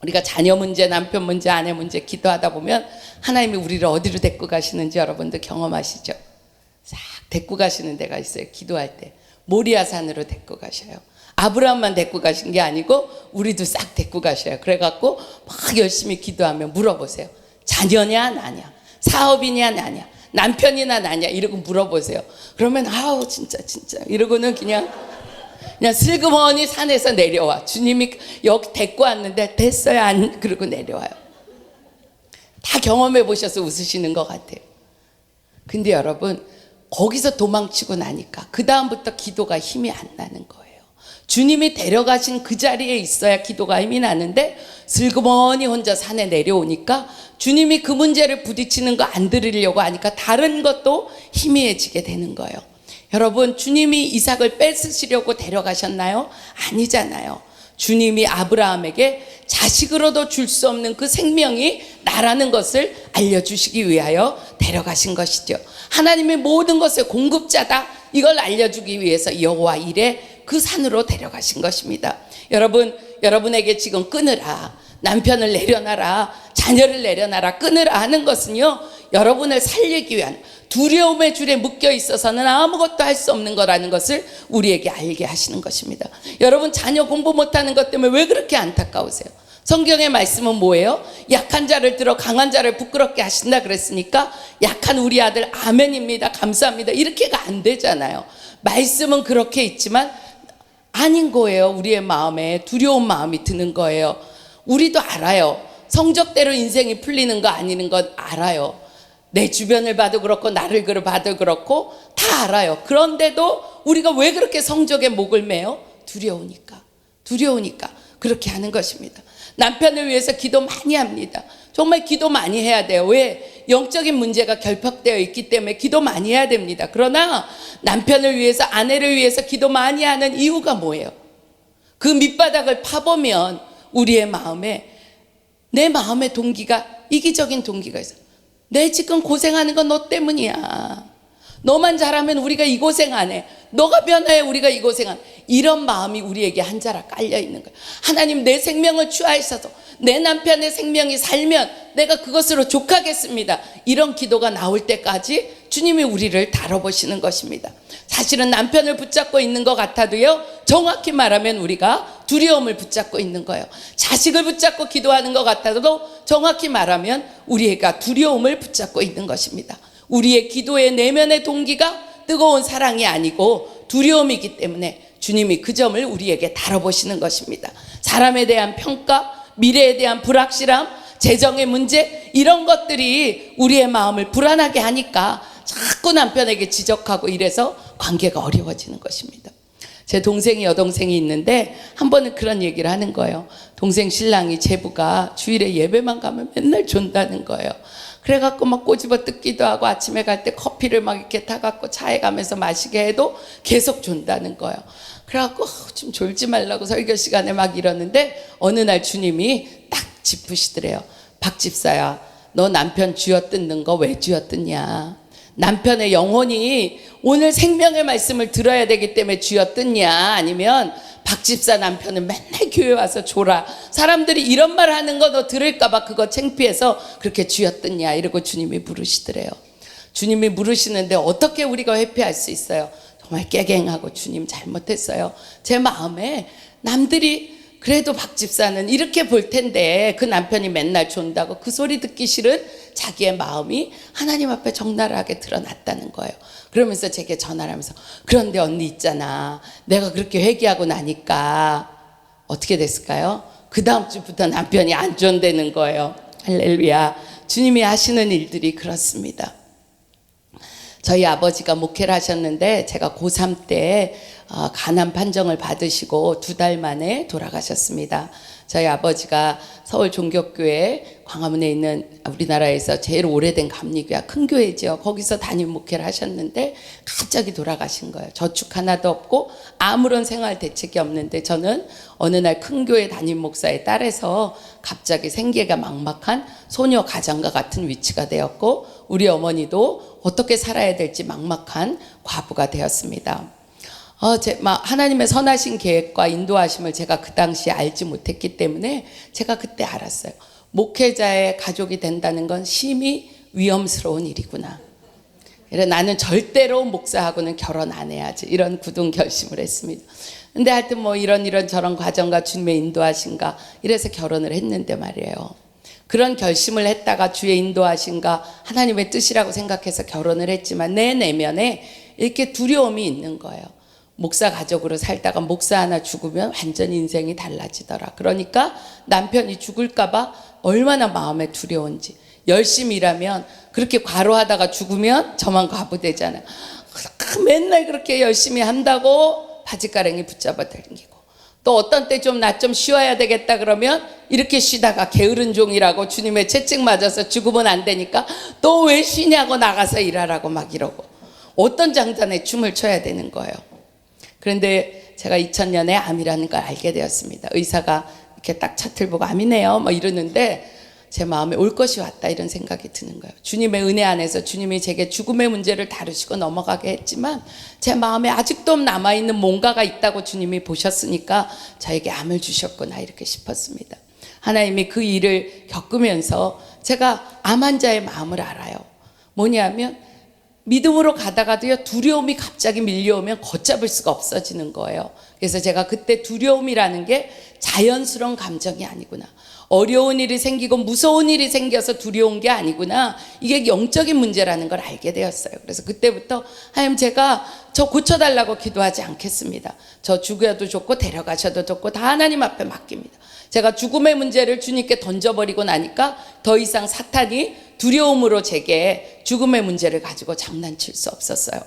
우리가 자녀 문제, 남편 문제, 아내 문제 기도하다 보면 하나님이 우리를 어디로 데리고 가시는지 여러분들 경험하시죠? 싹 데리고 가시는 데가 있어요. 기도할 때 모리아산으로 데리고 가셔요. 아브라함만 데리고 가신 게 아니고 우리도 싹 데리고 가셔요. 그래갖고 막 열심히 기도하면 물어보세요. 자녀냐 나냐, 사업이냐 나냐, 남편이나 나냐 이러고 물어보세요. 그러면 아우 진짜 이러고는 그냥 슬그머니 산에서 내려와. 주님이 여기 데리고 왔는데 됐어요 안 그러고 내려와요. 다 경험해 보셔서 웃으시는 것 같아요. 근데 여러분, 거기서 도망치고 나니까 그 다음부터 기도가 힘이 안 나는 거예요. 주님이 데려가신 그 자리에 있어야 기도가 힘이 나는데 슬그머니 혼자 산에 내려오니까 주님이 그 문제를 부딪히는 거 안 들으려고 하니까 다른 것도 희미해지게 되는 거예요. 여러분, 주님이 이삭을 뺏으시려고 데려가셨나요? 아니잖아요. 주님이 아브라함에게 자식으로도 줄 수 없는 그 생명이 나라는 것을 알려주시기 위하여 데려가신 것이죠. 하나님의 모든 것의 공급자다, 이걸 알려주기 위해서 여호와 이레 그 산으로 데려가신 것입니다. 여러분, 여러분에게 지금 끊으라, 남편을 내려놔라, 자녀를 내려놔라, 끊으라 하는 것은요, 여러분을 살리기 위한 두려움의 줄에 묶여 있어서는 아무것도 할 수 없는 거라는 것을 우리에게 알게 하시는 것입니다. 여러분, 자녀 공부 못하는 것 때문에 왜 그렇게 안타까우세요? 성경의 말씀은 뭐예요? 약한 자를 들어 강한 자를 부끄럽게 하신다 그랬으니까 약한 우리 아들 아멘입니다, 감사합니다, 이렇게가 안 되잖아요. 말씀은 그렇게 있지만 아닌 거예요. 우리의 마음에 두려운 마음이 드는 거예요. 우리도 알아요. 성적대로 인생이 풀리는 거 아니는 건 알아요. 내 주변을 봐도 그렇고 나를 봐도 그렇고 다 알아요. 그런데도 우리가 왜 그렇게 성적에 목을 매요? 두려우니까 그렇게 하는 것입니다. 남편을 위해서 기도 많이 합니다. 정말 기도 많이 해야 돼요. 왜? 영적인 문제가 결핍되어 있기 때문에 기도 많이 해야 됩니다. 그러나 남편을 위해서, 아내를 위해서 기도 많이 하는 이유가 뭐예요? 그 밑바닥을 파보면 우리의 마음에, 내 마음의 동기가, 이기적인 동기가 있어요. 내 지금 고생하는 건 너 때문이야. 너만 잘하면 우리가 이 고생 안 해. 너가 변화해 우리가 이 고생 안 해. 이런 마음이 우리에게 한 자락 깔려 있는 거예요. 하나님, 내 생명을 취하셔서 내 남편의 생명이 살면 내가 그것으로 족하겠습니다. 이런 기도가 나올 때까지 주님이 우리를 다뤄보시는 것입니다. 사실은 남편을 붙잡고 있는 것 같아도요, 정확히 말하면 우리가 두려움을 붙잡고 있는 거예요. 자식을 붙잡고 기도하는 것 같아도 정확히 말하면 우리가 두려움을 붙잡고 있는 것입니다. 우리의 기도의 내면의 동기가 뜨거운 사랑이 아니고 두려움이기 때문에 주님이 그 점을 우리에게 다뤄보시는 것입니다. 사람에 대한 평가, 미래에 대한 불확실함, 재정의 문제, 이런 것들이 우리의 마음을 불안하게 하니까 자꾸 남편에게 지적하고 이래서 관계가 어려워지는 것입니다. 제 동생이, 여동생이 있는데 한 번은 그런 얘기를 하는 거예요. 동생 신랑이, 제부가 주일에 예배만 가면 맨날 존다는 거예요. 그래갖고 막 꼬집어 뜯기도 하고 아침에 갈 때 커피를 막 이렇게 타갖고 차에 가면서 마시게 해도 계속 존다는 거예요. 그래갖고 좀 졸지 말라고 설교 시간에 막 이러는데 어느 날 주님이 딱 짚으시더래요. 박 집사야, 너 남편 쥐어뜯는 거 왜 쥐어뜯냐? 남편의 영혼이 오늘 생명의 말씀을 들어야 되기 때문에 쥐어뜯냐? 아니면 박 집사 남편은 맨날 교회 와서 졸아, 사람들이 이런 말 하는 거 너 들을까봐 그거 창피해서 그렇게 쥐어뜯냐? 이러고 주님이 물으시더래요. 주님이 물으시는데 어떻게 우리가 회피할 수 있어요? 정말 깨갱하고 주님 잘못했어요. 제 마음에 남들이 그래도 박 집사는 이렇게 볼 텐데 그 남편이 맨날 존다고, 그 소리 듣기 싫은 자기의 마음이 하나님 앞에 적나라하게 드러났다는 거예요. 그러면서 제게 전화를 하면서, 그런데 언니 있잖아, 내가 그렇게 회개하고 나니까 어떻게 됐을까요? 그 다음 주부터 남편이 안 존대는 거예요. 할렐루야. 주님이 하시는 일들이 그렇습니다. 저희 아버지가 목회를 하셨는데 제가 고3 때 간암 판정을 받으시고 2달 만에 돌아가셨습니다. 저희 아버지가 서울 종교교회 광화문에 있는 우리나라에서 제일 오래된 감리교회, 큰 교회죠. 거기서 담임 목회를 하셨는데 갑자기 돌아가신 거예요. 저축 하나도 없고 아무런 생활 대책이 없는데 저는 어느 날 큰 교회 담임 목사의 딸에서 갑자기 생계가 막막한 소녀 가장과 같은 위치가 되었고, 우리 어머니도 어떻게 살아야 될지 막막한 과부가 되었습니다. 하나님의 선하신 계획과 인도하심을 제가 그 당시에 알지 못했기 때문에 제가 그때 알았어요. 목회자의 가족이 된다는 건 심히 위험스러운 일이구나. 그래서 나는 절대로 목사하고는 결혼 안 해야지, 이런 굳은 결심을 했습니다. 근데 하여튼 뭐 이런 저런 과정과 주님의 인도하신가 이래서 결혼을 했는데 말이에요. 그런 결심을 했다가 주의 인도하신가 하나님의 뜻이라고 생각해서 결혼을 했지만 내 내면에 이렇게 두려움이 있는 거예요. 목사 가족으로 살다가 목사 하나 죽으면 완전 인생이 달라지더라. 그러니까 남편이 죽을까봐 얼마나 마음에 두려운지. 열심히 일하면 그렇게 과로하다가 죽으면 저만 과부되잖아요. 맨날 그렇게 열심히 한다고 바지가랑이 붙잡아 당기고, 또 어떤 때 좀 나 좀 쉬어야 되겠다 그러면 이렇게 쉬다가 게으른 종이라고 주님의 채찍 맞아서 죽으면 안 되니까 또 왜 쉬냐고 나가서 일하라고 막 이러고, 어떤 장단에 춤을 춰야 되는 거예요. 그런데 제가 2000년에 암이라는 걸 알게 되었습니다. 의사가 이렇게 딱 차트를 보고 암이네요 뭐 이러는데 제 마음에 올 것이 왔다 이런 생각이 드는 거예요. 주님의 은혜 안에서 주님이 제게 죽음의 문제를 다루시고 넘어가게 했지만 제 마음에 아직도 남아있는 뭔가가 있다고 주님이 보셨으니까 저에게 암을 주셨구나 이렇게 싶었습니다. 하나님이 그 일을 겪으면서 제가 암 환자의 마음을 알아요. 뭐냐면 믿음으로 가다가도요, 두려움이 갑자기 밀려오면 걷잡을 수가 없어지는 거예요. 그래서 제가 그때 두려움이라는 게 자연스러운 감정이 아니구나. 어려운 일이 생기고 무서운 일이 생겨서 두려운 게 아니구나. 이게 영적인 문제라는 걸 알게 되었어요. 그래서 그때부터 하나님, 제가 저 고쳐달라고 기도하지 않겠습니다. 저 죽여도 좋고 데려가셔도 좋고 다 하나님 앞에 맡깁니다. 제가 죽음의 문제를 주님께 던져버리고 나니까 더 이상 사탄이 두려움으로 제게 죽음의 문제를 가지고 장난칠 수 없었어요.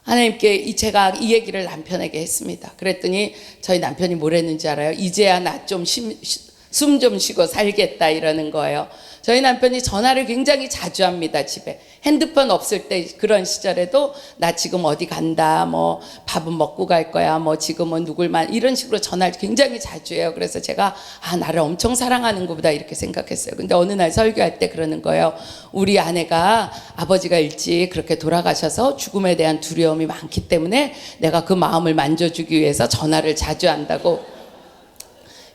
하나님께 제가 이 얘기를 남편에게 했습니다. 그랬더니 저희 남편이 뭘 했는지 알아요? 이제야 나 좀 숨 좀 쉬고 살겠다 이러는 거예요. 저희 남편이 전화를 굉장히 자주 합니다. 집에 핸드폰 없을 때 그런 시절에도 나 지금 어디 간다, 뭐 밥은 먹고 갈 거야, 뭐 지금은 누굴만, 이런 식으로 전화를 굉장히 자주 해요. 그래서 제가 나를 엄청 사랑하는 것보다 이렇게 생각했어요. 근데 어느 날 설교할 때 그러는 거예요. 우리 아내가 아버지가 일찍 그렇게 돌아가셔서 죽음에 대한 두려움이 많기 때문에 내가 그 마음을 만져주기 위해서 전화를 자주 한다고.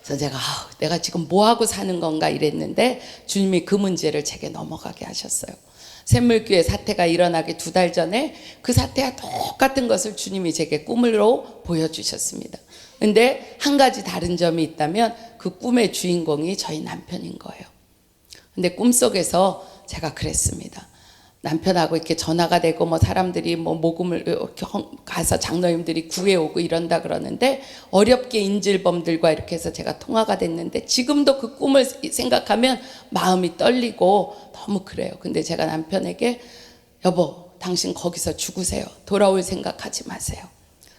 그래서 제가 내가 지금 뭐하고 사는 건가 이랬는데 주님이 그 문제를 제게 넘어가게 하셨어요. 샘물교회 사태가 일어나기 2달 전에 그 사태와 똑같은 것을 주님이 제게 꿈으로 보여주셨습니다. 근데 한 가지 다른 점이 있다면 그 꿈의 주인공이 저희 남편인 거예요. 근데 꿈속에서 제가 그랬습니다. 남편하고 이렇게 전화가 되고 뭐 사람들이 뭐 모금을 가서 장로님들이 구해오고 이런다 그러는데 어렵게 인질범들과 이렇게 해서 제가 통화가 됐는데 지금도 그 꿈을 생각하면 마음이 떨리고 너무 그래요. 근데 제가 남편에게 여보, 당신 거기서 죽으세요. 돌아올 생각하지 마세요.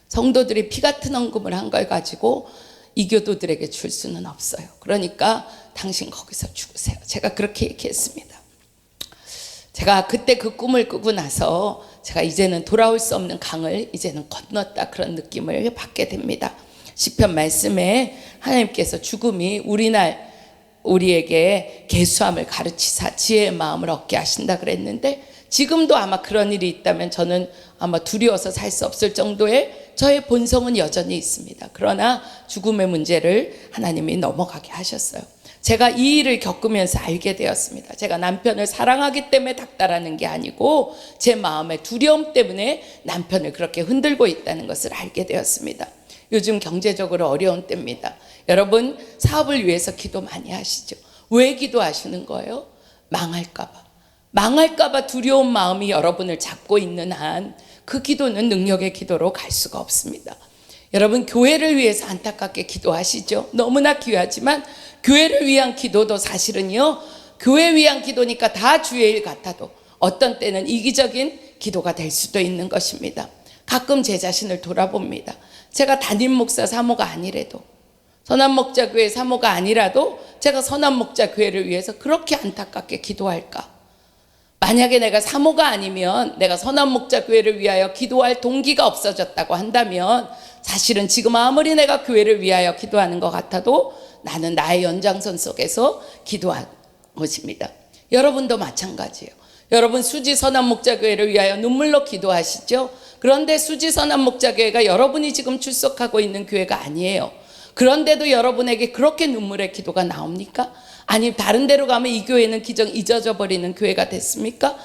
성도들이 피 같은 헌금을 한 걸 가지고 이교도들에게 줄 수는 없어요. 그러니까 당신 거기서 죽으세요. 제가 그렇게 얘기했습니다. 제가 그때 그 꿈을 꾸고 나서 제가 이제는 돌아올 수 없는 강을 이제는 건넜다, 그런 느낌을 받게 됩니다. 시편 말씀에 하나님께서 죽음이 우리에게 계수함을 가르치사 지혜의 마음을 얻게 하신다 그랬는데, 지금도 아마 그런 일이 있다면 저는 아마 두려워서 살 수 없을 정도의 저의 본성은 여전히 있습니다. 그러나 죽음의 문제를 하나님이 넘어가게 하셨어요. 제가 이 일을 겪으면서 알게 되었습니다. 제가 남편을 사랑하기 때문에 닥달하는 게 아니고 제 마음의 두려움 때문에 남편을 그렇게 흔들고 있다는 것을 알게 되었습니다. 요즘 경제적으로 어려운 때입니다. 여러분, 사업을 위해서 기도 많이 하시죠? 왜 기도하시는 거예요? 망할까봐 두려운 마음이 여러분을 잡고 있는 한 그 기도는 능력의 기도로 갈 수가 없습니다. 여러분, 교회를 위해서 안타깝게 기도하시죠? 너무나 귀하지만 교회를 위한 기도도 사실은요, 교회 위한 기도니까 다 주의 일 같아도 어떤 때는 이기적인 기도가 될 수도 있는 것입니다. 가끔 제 자신을 돌아봅니다. 제가 담임 목사 사모가 아니래도, 선한목자교회 사모가 아니라도 제가 선한목자교회를 위해서 그렇게 안타깝게 기도할까? 만약에 내가 사모가 아니면 내가 선한목자교회를 위하여 기도할 동기가 없어졌다고 한다면 사실은 지금 아무리 내가 교회를 위하여 기도하는 것 같아도 나는 나의 연장선 속에서 기도한 것입니다. 여러분도 마찬가지예요. 여러분, 수지 선한목자교회를 위하여 눈물로 기도하시죠? 그런데 수지 선한목자교회가 여러분이 지금 출석하고 있는 교회가 아니에요. 그런데도 여러분에게 그렇게 눈물의 기도가 나옵니까? 아니, 다른 데로 가면 이 교회는 기정 잊어져 버리는 교회가 됐습니까?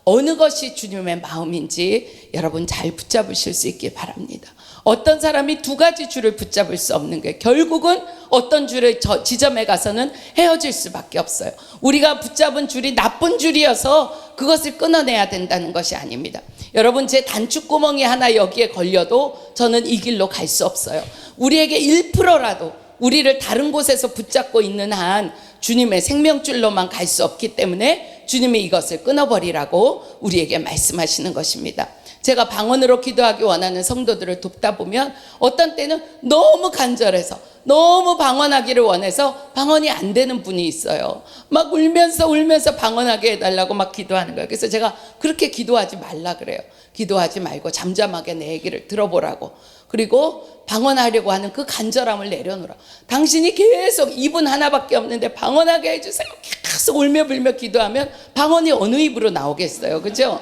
어느 것이 주님의 마음인지 여러분 잘 붙잡으실 수 있길 바랍니다. 어떤 사람이 2가지 줄을 붙잡을 수 없는 게 결국은 어떤 줄을 지점에 가서는 헤어질 수밖에 없어요. 우리가 붙잡은 줄이 나쁜 줄이어서 그것을 끊어내야 된다는 것이 아닙니다. 여러분, 제 단추구멍이 하나 여기에 걸려도 저는 이 길로 갈 수 없어요. 우리에게 1%라도 우리를 다른 곳에서 붙잡고 있는 한 주님의 생명줄로만 갈 수 없기 때문에 주님이 이것을 끊어버리라고 우리에게 말씀하시는 것입니다. 제가 방언으로 기도하기 원하는 성도들을 돕다 보면 어떤 때는 너무 간절해서 너무 방언하기를 원해서 방언이 안 되는 분이 있어요. 막 울면서 방언하게 해달라고 막 기도하는 거예요. 그래서 제가 그렇게 기도하지 말라 그래요. 기도하지 말고 잠잠하게 내 얘기를 들어보라고. 그리고 방언하려고 하는 그 간절함을 내려놓으라. 당신이 계속 입은 하나밖에 없는데 방언하게 해주세요. 계속 울며 불며 기도하면 방언이 어느 입으로 나오겠어요. 그죠?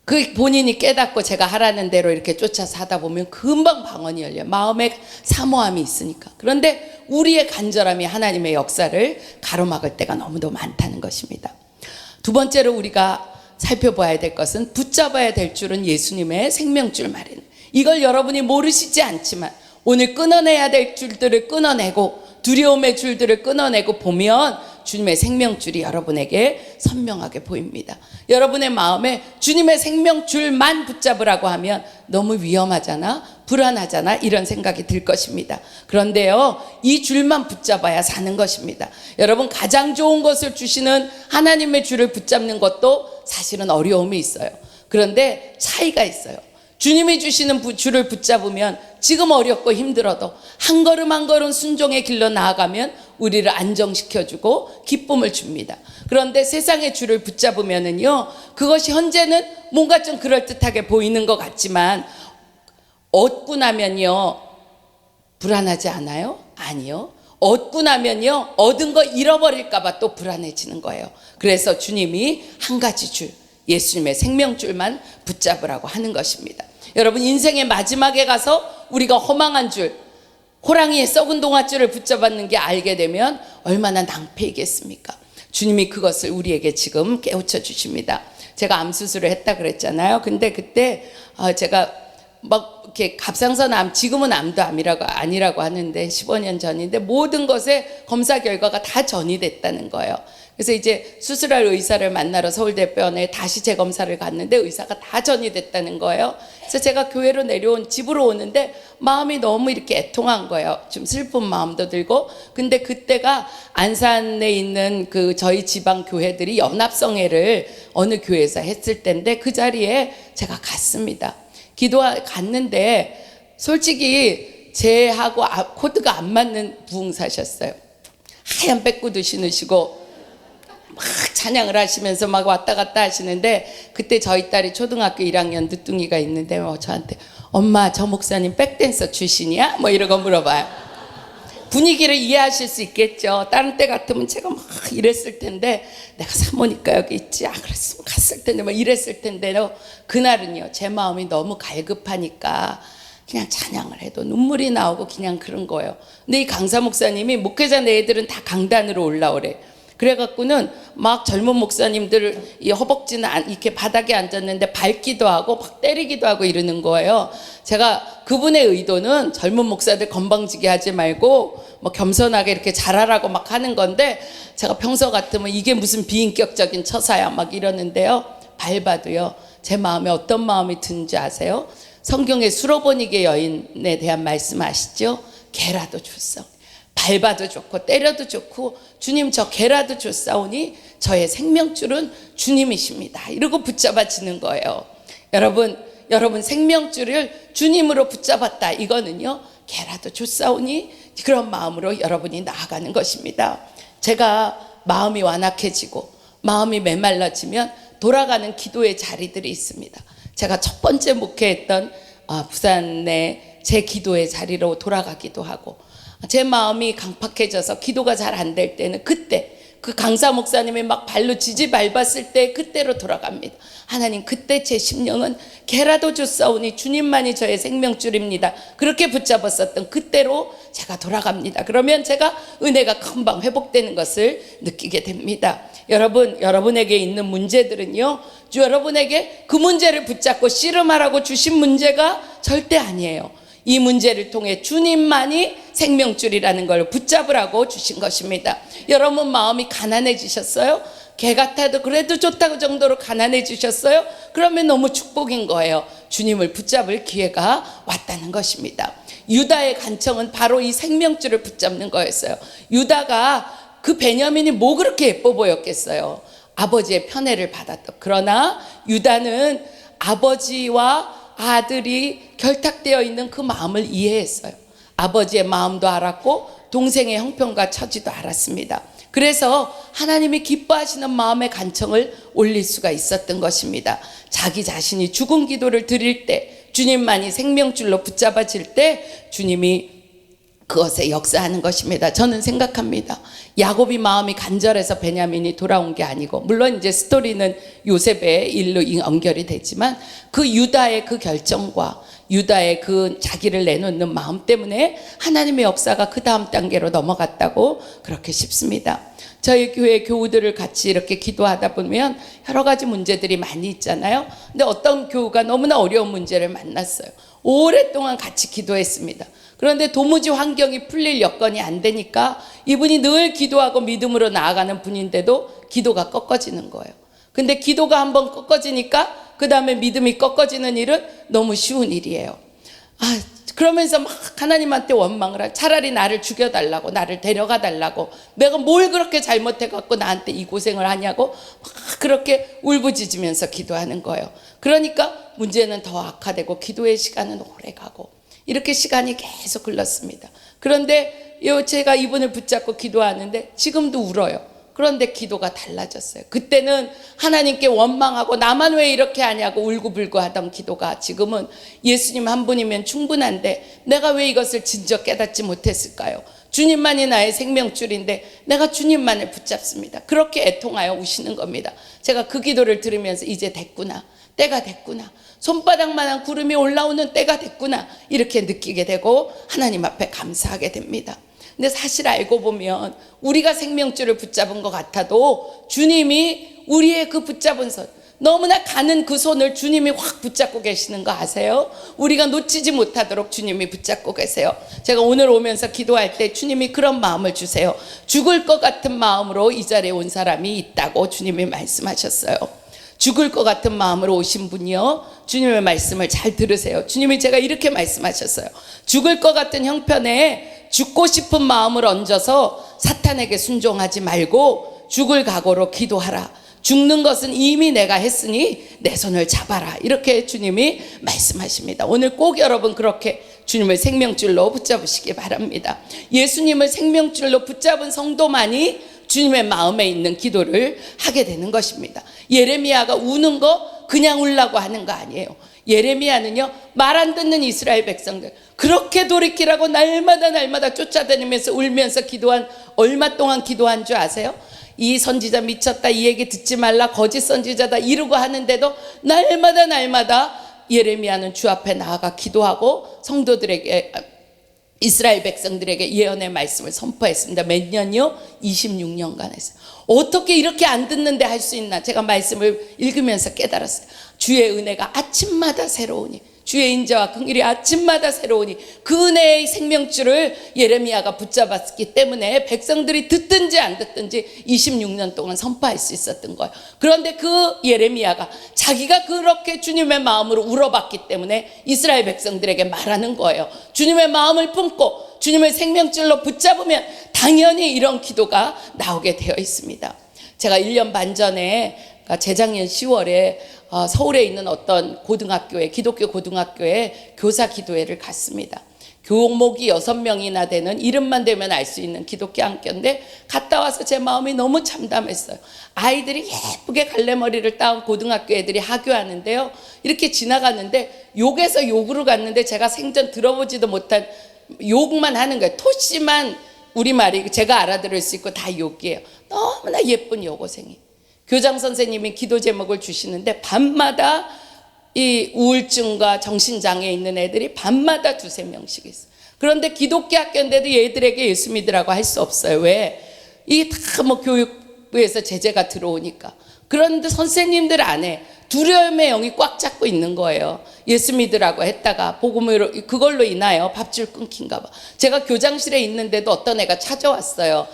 그 본인이 깨닫고 제가 하라는 대로 이렇게 쫓아서 하다 보면 금방 방언이 열려요. 마음에 사모함이 있으니까. 그런데 우리의 간절함이 하나님의 역사를 가로막을 때가 너무도 많다는 것입니다. 두 번째로 우리가 살펴봐야 될 것은 붙잡아야 될 줄은 예수님의 생명줄 말이에요. 이걸 여러분이 모르시지 않지만 오늘 끊어내야 될 줄들을 끊어내고 두려움의 줄들을 끊어내고 보면 주님의 생명줄이 여러분에게 선명하게 보입니다. 여러분의 마음에 주님의 생명줄만 붙잡으라고 하면 너무 위험하잖아, 불안하잖아, 이런 생각이 들 것입니다. 그런데요, 이 줄만 붙잡아야 사는 것입니다. 여러분, 가장 좋은 것을 주시는 하나님의 줄을 붙잡는 것도 사실은 어려움이 있어요. 그런데 차이가 있어요. 주님이 주시는 줄을 붙잡으면 지금 어렵고 힘들어도 한 걸음 한 걸음 순종의 길로 나아가면 우리를 안정시켜주고 기쁨을 줍니다. 그런데 세상의 줄을 붙잡으면은요, 그것이 현재는 뭔가 좀 그럴듯하게 보이는 것 같지만 얻고 나면요 불안하지 않아요? 아니요. 얻고 나면요 얻은 거 잃어버릴까 봐 또 불안해지는 거예요. 그래서 주님이 한 가지 줄, 예수님의 생명줄만 붙잡으라고 하는 것입니다. 여러분, 인생의 마지막에 가서 우리가 허망한 줄, 호랑이의 썩은 동아줄을 붙잡았는 게 알게 되면 얼마나 낭패이겠습니까? 주님이 그것을 우리에게 지금 깨우쳐 주십니다. 제가 암 수술을 했다 그랬잖아요. 근데 그때 제가 막 이렇게 갑상선 암, 지금은 암도 아니라고 하는데 15년 전인데 모든 것에 검사 결과가 다 전이 됐다는 거예요. 그래서 이제 수술할 의사를 만나러 서울대병원에 다시 재검사를 갔는데 의사가 다 전이 됐다는 거예요. 그래서 제가 교회로 집으로 오는데 마음이 너무 이렇게 애통한 거예요. 좀 슬픈 마음도 들고. 근데 그때가 안산에 있는 그 저희 지방 교회들이 연합성회를 어느 교회에서 했을 때인데 그 자리에 제가 갔습니다. 갔는데 솔직히 제하고 코드가 안 맞는 부흥사셨어요. 하얀 백구두 신으시고 막 찬양을 하시면서 막 왔다 갔다 하시는데 그때 저희 딸이 초등학교 1학년 늦둥이가 있는데 저한테 엄마 저 목사님 백댄서 출신이야? 뭐 이러고 물어봐요. 분위기를 이해하실 수 있겠죠. 다른 때 같으면 제가 막 이랬을 텐데 내가 사모니까 여기 있지 그랬으면 갔을 텐데 막 이랬을 텐데요. 그날은요 제 마음이 너무 갈급하니까 그냥 찬양을 해도 눈물이 나오고 그냥 그런 거예요. 근데 이 강사 목사님이 목회자 애들은 다 강단으로 올라오래. 그래갖고는 막 젊은 목사님들 이 허벅지는 이렇게 바닥에 앉았는데 밟기도 하고 막 때리기도 하고 이러는 거예요. 제가 그분의 의도는 젊은 목사들 건방지게 하지 말고 뭐 겸손하게 이렇게 잘하라고 막 하는 건데 제가 평소 같으면 이게 무슨 비인격적인 처사야 막 이러는데요. 밟아도요 제 마음에 어떤 마음이 드는지 아세요? 성경의 수로보니게 여인에 대한 말씀 아시죠? 개라도 줬어. 밟아도 좋고 때려도 좋고 주님 저 개라도 줬사오니 저의 생명줄은 주님이십니다. 이러고 붙잡아지는 거예요. 여러분 생명줄을 주님으로 붙잡았다. 이거는요 개라도 줬사오니 그런 마음으로 여러분이 나아가는 것입니다. 제가 마음이 완악해지고 마음이 메말라지면 돌아가는 기도의 자리들이 있습니다. 제가 첫 번째 목회했던 부산의 제 기도의 자리로 돌아가기도 하고 제 마음이 강팍해져서 기도가 잘 안 될 때는 그때 그 강사 목사님이 막 발로 지지 밟았을 때 그때로 돌아갑니다. 하나님 그때 제 심령은 개라도 줬사오니 주님만이 저의 생명줄입니다. 그렇게 붙잡았었던 그때로 제가 돌아갑니다. 그러면 제가 은혜가 금방 회복되는 것을 느끼게 됩니다. 여러분에게 있는 문제들은요 여러분에게 그 문제를 붙잡고 씨름하라고 주신 문제가 절대 아니에요. 이 문제를 통해 주님만이 생명줄이라는 걸 붙잡으라고 주신 것입니다. 여러분 마음이 가난해지셨어요? 개 같아도 그래도 좋다고 정도로 가난해지셨어요? 그러면 너무 축복인 거예요. 주님을 붙잡을 기회가 왔다는 것입니다. 유다의 간청은 바로 이 생명줄을 붙잡는 거였어요. 유다가 그 베냐민이 뭐 그렇게 예뻐 보였겠어요? 아버지의 편애를 받았다. 그러나 유다는 아버지와 아들이 결탁되어 있는 그 마음을 이해했어요. 아버지의 마음도 알았고 동생의 형편과 처지도 알았습니다. 그래서 하나님이 기뻐하시는 마음의 간청을 올릴 수가 있었던 것입니다. 자기 자신이 죽은 기도를 드릴 때, 주님만이 생명줄로 붙잡아질 때 주님이 그것에 역사하는 것입니다. 저는 생각합니다. 야곱이 마음이 간절해서 베냐민이 돌아온 게 아니고, 물론 이제 스토리는 요셉의 일로 연결이 되지만 그 유다의 그 결정과 유다의 그 자기를 내놓는 마음 때문에 하나님의 역사가 그 다음 단계로 넘어갔다고 그렇게 싶습니다. 저희 교회 교우들을 같이 이렇게 기도하다 보면 여러 가지 문제들이 많이 있잖아요. 근데 어떤 교우가 너무나 어려운 문제를 만났어요. 오랫동안 같이 기도했습니다. 그런데 도무지 환경이 풀릴 여건이 안 되니까 이분이 늘 기도하고 믿음으로 나아가는 분인데도 기도가 꺾어지는 거예요. 근데 기도가 한번 꺾어지니까 그 다음에 믿음이 꺾어지는 일은 너무 쉬운 일이에요. 그러면서 막 하나님한테 원망을 하고, 차라리 나를 죽여달라고, 나를 데려가 달라고, 내가 뭘 그렇게 잘못해갖고 나한테 이 고생을 하냐고 막 그렇게 울부짖으면서 기도하는 거예요. 그러니까 문제는 더 악화되고 기도의 시간은 오래 가고 이렇게 시간이 계속 흘렀습니다. 그런데 제가 이분을 붙잡고 기도하는데 지금도 울어요. 그런데 기도가 달라졌어요. 그때는 하나님께 원망하고 나만 왜 이렇게 하냐고 울고불고 하던 기도가 지금은 예수님 한 분이면 충분한데 내가 왜 이것을 진저 깨닫지 못했을까요? 주님만이 나의 생명줄인데 내가 주님만을 붙잡습니다. 그렇게 애통하여 우시는 겁니다. 제가 그 기도를 들으면서 이제 됐구나, 때가 됐구나, 손바닥만한 구름이 올라오는 때가 됐구나, 이렇게 느끼게 되고 하나님 앞에 감사하게 됩니다. 근데 사실 알고 보면 우리가 생명줄을 붙잡은 것 같아도 주님이 우리의 그 붙잡은 손, 너무나 가는 그 손을 주님이 확 붙잡고 계시는 거 아세요? 우리가 놓치지 못하도록 주님이 붙잡고 계세요. 제가 오늘 오면서 기도할 때 주님이 그런 마음을 주세요. 죽을 것 같은 마음으로 이 자리에 온 사람이 있다고 주님이 말씀하셨어요. 죽을 것 같은 마음으로 오신 분이요, 주님의 말씀을 잘 들으세요. 주님이 제가 이렇게 말씀하셨어요. 죽을 것 같은 형편에 죽고 싶은 마음을 얹어서 사탄에게 순종하지 말고 죽을 각오로 기도하라. 죽는 것은 이미 내가 했으니 내 손을 잡아라. 이렇게 주님이 말씀하십니다. 오늘 꼭 여러분 그렇게 주님을 생명줄로 붙잡으시기 바랍니다. 예수님을 생명줄로 붙잡은 성도만이 주님의 마음에 있는 기도를 하게 되는 것입니다. 예레미야가 우는 거 그냥 울라고 하는 거 아니에요. 예레미야는요, 말 안 듣는 이스라엘 백성들 그렇게 돌이키라고 날마다 쫓아다니면서 울면서 기도한, 얼마 동안 기도한 줄 아세요? 이 선지자 미쳤다, 이 얘기 듣지 말라, 거짓 선지자다 이러고 하는데도 날마다 예레미야는 주 앞에 나아가 기도하고 성도들에게, 이스라엘 백성들에게 예언의 말씀을 선포했습니다. 몇 년이요? 26년간 했어요. 어떻게 이렇게 안 듣는데 할 수 있나? 제가 말씀을 읽으면서 깨달았어요. 주의 은혜가 아침마다 새로우니, 주의 인자와 긍휼이 아침마다 새로우니, 그 은혜의 생명줄을 예레미야가 붙잡았기 때문에 백성들이 듣든지 안 듣든지 26년 동안 선포할 수 있었던 거예요. 그런데 그 예레미야가 자기가 그렇게 주님의 마음으로 울어봤기 때문에 이스라엘 백성들에게 말하는 거예요. 주님의 마음을 품고 주님의 생명줄로 붙잡으면 당연히 이런 기도가 나오게 되어 있습니다. 제가 1년 반 전에, 재작년 10월에 서울에 있는 어떤 고등학교에, 기독교 고등학교에 교사 기도회를 갔습니다. 교목이 6명이나 되는, 이름만 되면 알 수 있는 기독교 학교인데 갔다 와서 제 마음이 너무 참담했어요. 아이들이 예쁘게 갈래머리를 따온 고등학교 애들이 하교하는데요, 이렇게 지나갔는데 욕에서 욕으로 갔는데 제가 생전 들어보지도 못한 욕만 하는 거예요. 토씨만 우리말이 제가 알아들을 수 있고 다 욕이에요. 너무나 예쁜 여고생이. 교장 선생님이 기도 제목을 주시는데 밤마다 이 우울증과 정신장애 있는 애들이 밤마다 2-3명씩 있어요. 그런데 기독교 학교인데도 얘들에게 예수 믿으라고 할 수 없어요. 왜? 이 다 뭐 교육부에서 제재가 들어오니까. 그런데 선생님들 안에 두려움의 영이 꽉 잡고 있는 거예요. 예수 믿으라고 했다가 복음으로, 그걸로 인하여 밥줄 끊긴가 봐. 제가 교장실에 있는데도 어떤 애가 찾아왔어요.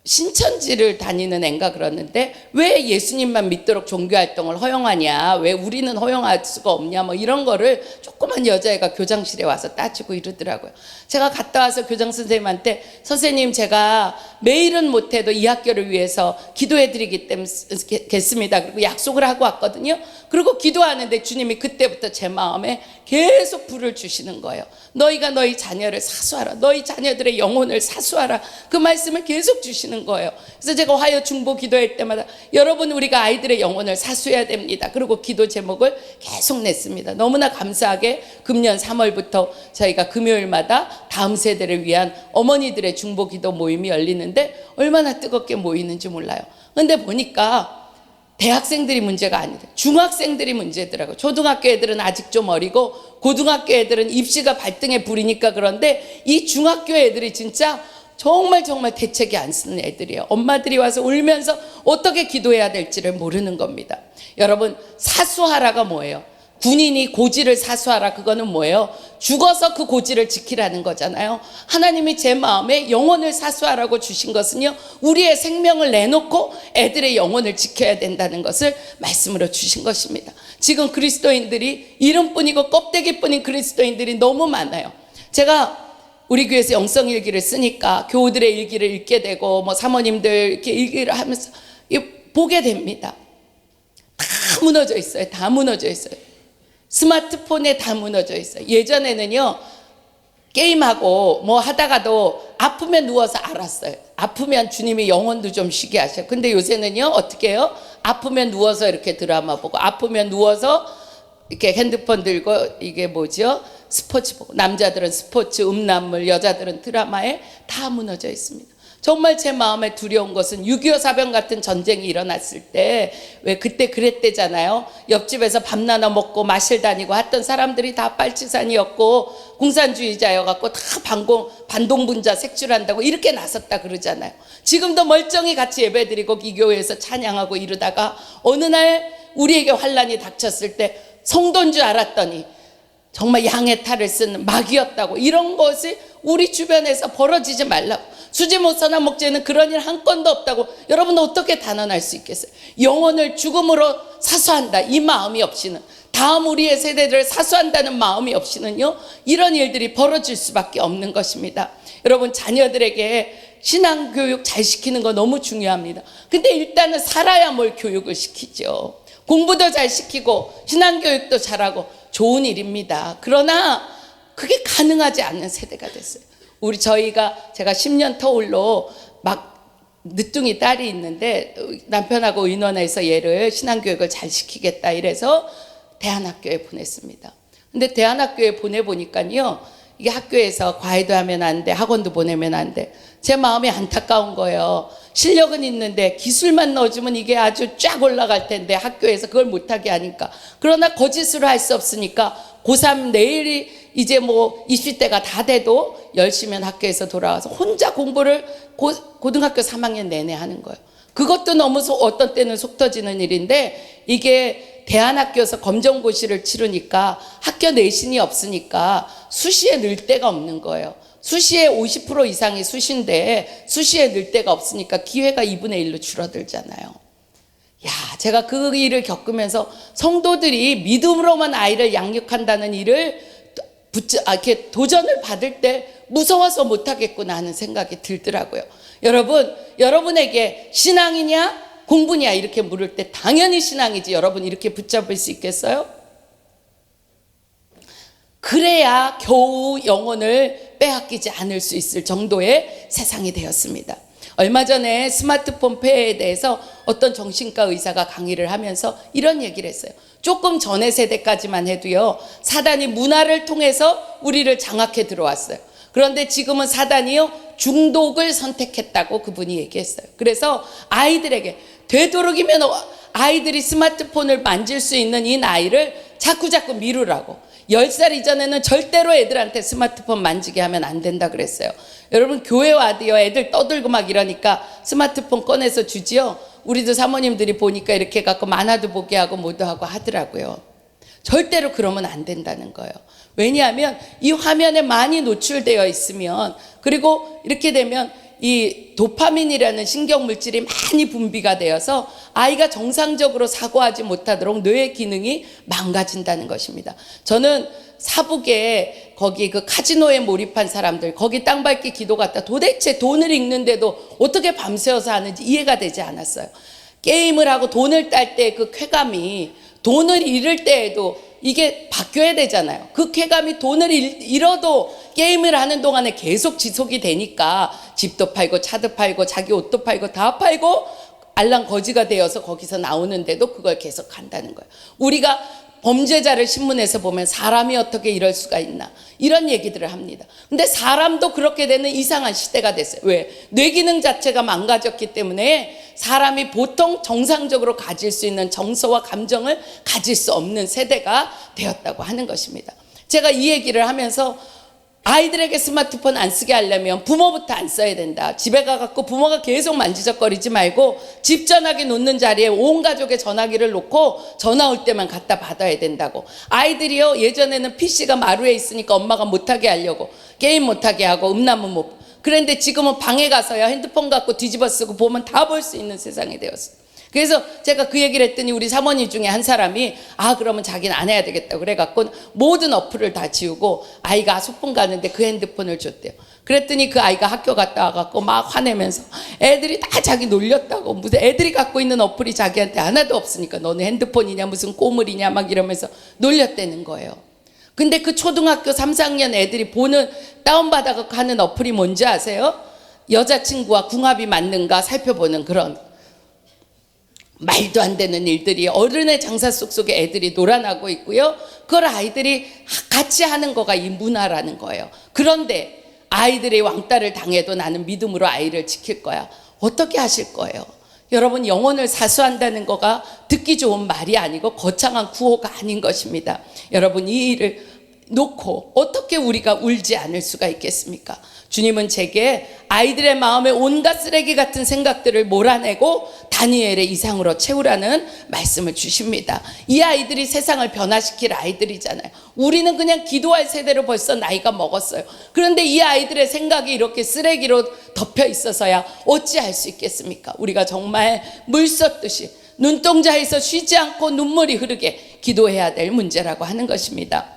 신천지를 다니는 앤가 그러는데 왜 예수님만 믿도록 종교활동을 허용하냐, 왜 우리는 허용할 수가 없냐, 뭐 이런 거를 조그만 여자애가 교장실에 와서 따지고 이러더라고요. 제가 갔다 와서 교장 선생님한테 선생님 제가 매일은 못해도 이 학교를 위해서 기도해드리겠습니다. 그리고 약속을 하고 왔거든요. 그리고 기도하는데 주님이 그때부터 제 마음에 계속 불을 주시는 거예요. 너희가 너희 자녀를 사수하라, 너희 자녀들의 영혼을 사수하라, 그 말씀을 계속 주시는 거예요. 그래서 제가 화요 중보 기도할 때마다 여러분 우리가 아이들의 영혼을 사수해야 됩니다. 그리고 기도 제목을 계속 냈습니다. 너무나 감사하게 금년 3월부터 저희가 금요일마다 다음 세대를 위한 어머니들의 중보 기도 모임이 열리는데 얼마나 뜨겁게 모이는지 몰라요. 근데 보니까 대학생들이 문제가 아니다, 중학생들이 문제더라고요. 초등학교 애들은 아직 좀 어리고 고등학교 애들은 입시가 발등에 불이니까 그런데 이 중학교 애들이 진짜 정말 대책이 안 쓰는 애들이에요. 엄마들이 와서 울면서 어떻게 기도해야 될지를 모르는 겁니다. 여러분, 사수하라가 뭐예요? 군인이 고지를 사수하라, 그거는 뭐예요? 죽어서 그 고지를 지키라는 거잖아요. 하나님이 제 마음에 영혼을 사수하라고 주신 것은요, 우리의 생명을 내놓고 애들의 영혼을 지켜야 된다는 것을 말씀으로 주신 것입니다. 지금 그리스도인들이 이름뿐이고 껍데기뿐인 그리스도인들이 너무 많아요. 제가 우리 교회에서 영성일기를 쓰니까 교우들의 일기를 읽게 되고 뭐 사모님들 이렇게 일기를 하면서 보게 됩니다. 다 무너져 있어요. 다 무너져 있어요. 스마트폰에 다 무너져 있어요. 예전에는요, 게임하고 뭐 하다가도 아프면 누워서 알았어요. 아프면 주님이 영혼도 좀 쉬게 하셔요. 근데 요새는요, 어떻게 해요? 아프면 누워서 이렇게 드라마 보고, 아프면 누워서 이렇게 핸드폰 들고, 이게 뭐죠? 스포츠 보고. 남자들은 스포츠, 음란물, 여자들은 드라마에 다 무너져 있습니다. 정말 제 마음에 두려운 것은 6.25 사병 같은 전쟁이 일어났을 때 왜 그때 그랬대잖아요. 옆집에서 밥 나눠 먹고 마실 다니고 했던 사람들이 다 빨치산이었고 공산주의자여갖고 다 반동분자 색출한다고 이렇게 나섰다 그러잖아요. 지금도 멀쩡히 같이 예배드리고 이 교회에서 찬양하고 이러다가 어느 날 우리에게 환란이 닥쳤을 때 성도인 줄 알았더니 정말 양의 탈을 쓰는 마귀였다고. 이런 것이 우리 주변에서 벌어지지 말라고. 수지 목사나 목재는 그런 일 한 건도 없다고. 여러분 어떻게 단언할 수 있겠어요? 영혼을 죽음으로 사수한다, 이 마음이 없이는, 다음 우리의 세대들을 사수한다는 마음이 없이는요, 이런 일들이 벌어질 수밖에 없는 것입니다. 여러분, 자녀들에게 신앙교육 잘 시키는 거 너무 중요합니다. 근데 일단은 살아야 뭘 교육을 시키죠. 공부도 잘 시키고 신앙교육도 잘하고 좋은 일입니다. 그러나 그게 가능하지 않는 세대가 됐어요. 제가 10년 터울로 막 늦둥이 딸이 있는데 남편하고 의논해서 얘를 신앙교육을 잘 시키겠다 이래서 대안학교에 보냈습니다. 근데 대안학교에 보내보니까요, 이게 학교에서 과외도 하면 안 돼, 학원도 보내면 안 돼. 제 마음이 안타까운 거예요. 실력은 있는데 기술만 넣어주면 이게 아주 쫙 올라갈 텐데 학교에서 그걸 못하게 하니까. 그러나 거짓으로 할 수 없으니까 고3 내일이 이제 뭐 20대가 다 돼도 열심히 학교에서 돌아와서 혼자 공부를 고등학교 3학년 내내 하는 거예요. 그것도 너무 어떤 때는 속 터지는 일인데, 이게 대안학교에서 검정고시를 치르니까 학교 내신이 없으니까 수시에 늘 데가 없는 거예요. 수시에 50% 이상이 수시인데 수시에 늘 데가 없으니까 기회가 2분의 1로 줄어들잖아요. 야, 제가 그 일을 겪으면서 성도들이 믿음으로만 아이를 양육한다는 일을 이렇게 도전을 받을 때 무서워서 못하겠구나 하는 생각이 들더라고요. 여러분, 여러분에게 신앙이냐 공부냐 이렇게 물을 때 당연히 신앙이지, 여러분 이렇게 붙잡을 수 있겠어요? 그래야 겨우 영혼을 빼앗기지 않을 수 있을 정도의 세상이 되었습니다. 얼마 전에 스마트폰 폐해에 대해서 어떤 정신과 의사가 강의를 하면서 이런 얘기를 했어요. 조금 전의 세대까지만 해도요, 사단이 문화를 통해서 우리를 장악해 들어왔어요. 그런데 지금은 사단이요, 중독을 선택했다고 그분이 얘기했어요. 그래서 아이들에게 되도록이면 아이들이 스마트폰을 만질 수 있는 이 나이를 자꾸 미루라고. 10살 이전에는 절대로 애들한테 스마트폰 만지게 하면 안 된다 그랬어요. 여러분, 교회 와도요, 애들 떠들고 막 이러니까 스마트폰 꺼내서 주지요. 우리도 사모님들이 보니까 이렇게 갖고 만화도 보게 하고 뭐도 하고 하더라고요. 절대로 그러면 안 된다는 거예요. 왜냐하면 이 화면에 많이 노출되어 있으면, 그리고 이렇게 되면 이 도파민이라는 신경 물질이 많이 분비가 되어서 아이가 정상적으로 사고하지 못하도록 뇌의 기능이 망가진다는 것입니다. 저는 사북에 거기 그 카지노에 몰입한 사람들, 거기 땅밟기 기도 갔다 도대체 돈을 읽는데도 어떻게 밤새워서 하는지 이해가 되지 않았어요. 게임을 하고 돈을 딸 때 그 쾌감이 돈을 잃을 때에도 이게 바뀌어야 되잖아요. 그 쾌감이 돈을 잃어도 게임을 하는 동안에 계속 지속이 되니까 집도 팔고 차도 팔고 자기 옷도 팔고 다 팔고 알랑거지가 되어서 거기서 나오는데도 그걸 계속 간다는 거예요. 우리가 범죄자를 신문에서 보면 사람이 어떻게 이럴 수가 있나 이런 얘기들을 합니다. 근데 사람도 그렇게 되는 이상한 시대가 됐어요. 왜? 뇌기능 자체가 망가졌기 때문에 사람이 보통 정상적으로 가질 수 있는 정서와 감정을 가질 수 없는 세대가 되었다고 하는 것입니다. 제가 이 얘기를 하면서 아이들에게 스마트폰 안 쓰게 하려면 부모부터 안 써야 된다. 집에 가갖고 부모가 계속 만지작거리지 말고 집 전화기 놓는 자리에 온 가족의 전화기를 놓고 전화 올 때만 갖다 받아야 된다고. 아이들이요, 예전에는 PC가 마루에 있으니까 엄마가 못하게 하려고 게임 못하게 하고 음란물 못. 그런데 지금은 방에 가서야 핸드폰 갖고 뒤집어 쓰고 보면 다 볼 수 있는 세상이 되었어요. 그래서 제가 그 얘기를 했더니 우리 사모님 중에 한 사람이 그러면 자기는 안 해야 되겠다 그래갖고 모든 어플을 다 지우고 아이가 소풍 가는데 그 핸드폰을 줬대요. 그랬더니 그 아이가 학교 갔다 와갖고 막 화내면서 애들이 다 자기 놀렸다고, 무슨 애들이 갖고 있는 어플이 자기한테 하나도 없으니까 너는 핸드폰이냐 무슨 꼬물이냐 막 이러면서 놀렸다는 거예요. 근데 그 초등학교 3, 4학년 애들이 보는 다운받아갖고 하는 어플이 뭔지 아세요? 여자친구와 궁합이 맞는가 살펴보는 그런 말도 안 되는 일들이 어른의 장사 속에 애들이 놀아나고 있고요. 그걸 아이들이 같이 하는 거가 이 문화라는 거예요. 그런데 아이들이 왕따를 당해도 나는 믿음으로 아이를 지킬 거야. 어떻게 하실 거예요? 여러분, 영혼을 사수한다는 거가 듣기 좋은 말이 아니고 거창한 구호가 아닌 것입니다. 여러분, 이 일을 놓고 어떻게 우리가 울지 않을 수가 있겠습니까? 주님은 제게 아이들의 마음에 온갖 쓰레기 같은 생각들을 몰아내고 다니엘의 이상으로 채우라는 말씀을 주십니다. 이 아이들이 세상을 변화시킬 아이들이잖아요. 우리는 그냥 기도할 세대로 벌써 나이가 먹었어요. 그런데 이 아이들의 생각이 이렇게 쓰레기로 덮여 있어서야 어찌할 수 있겠습니까? 우리가 정말 물 쏟듯이 눈동자에서 쉬지 않고 눈물이 흐르게 기도해야 될 문제라고 하는 것입니다.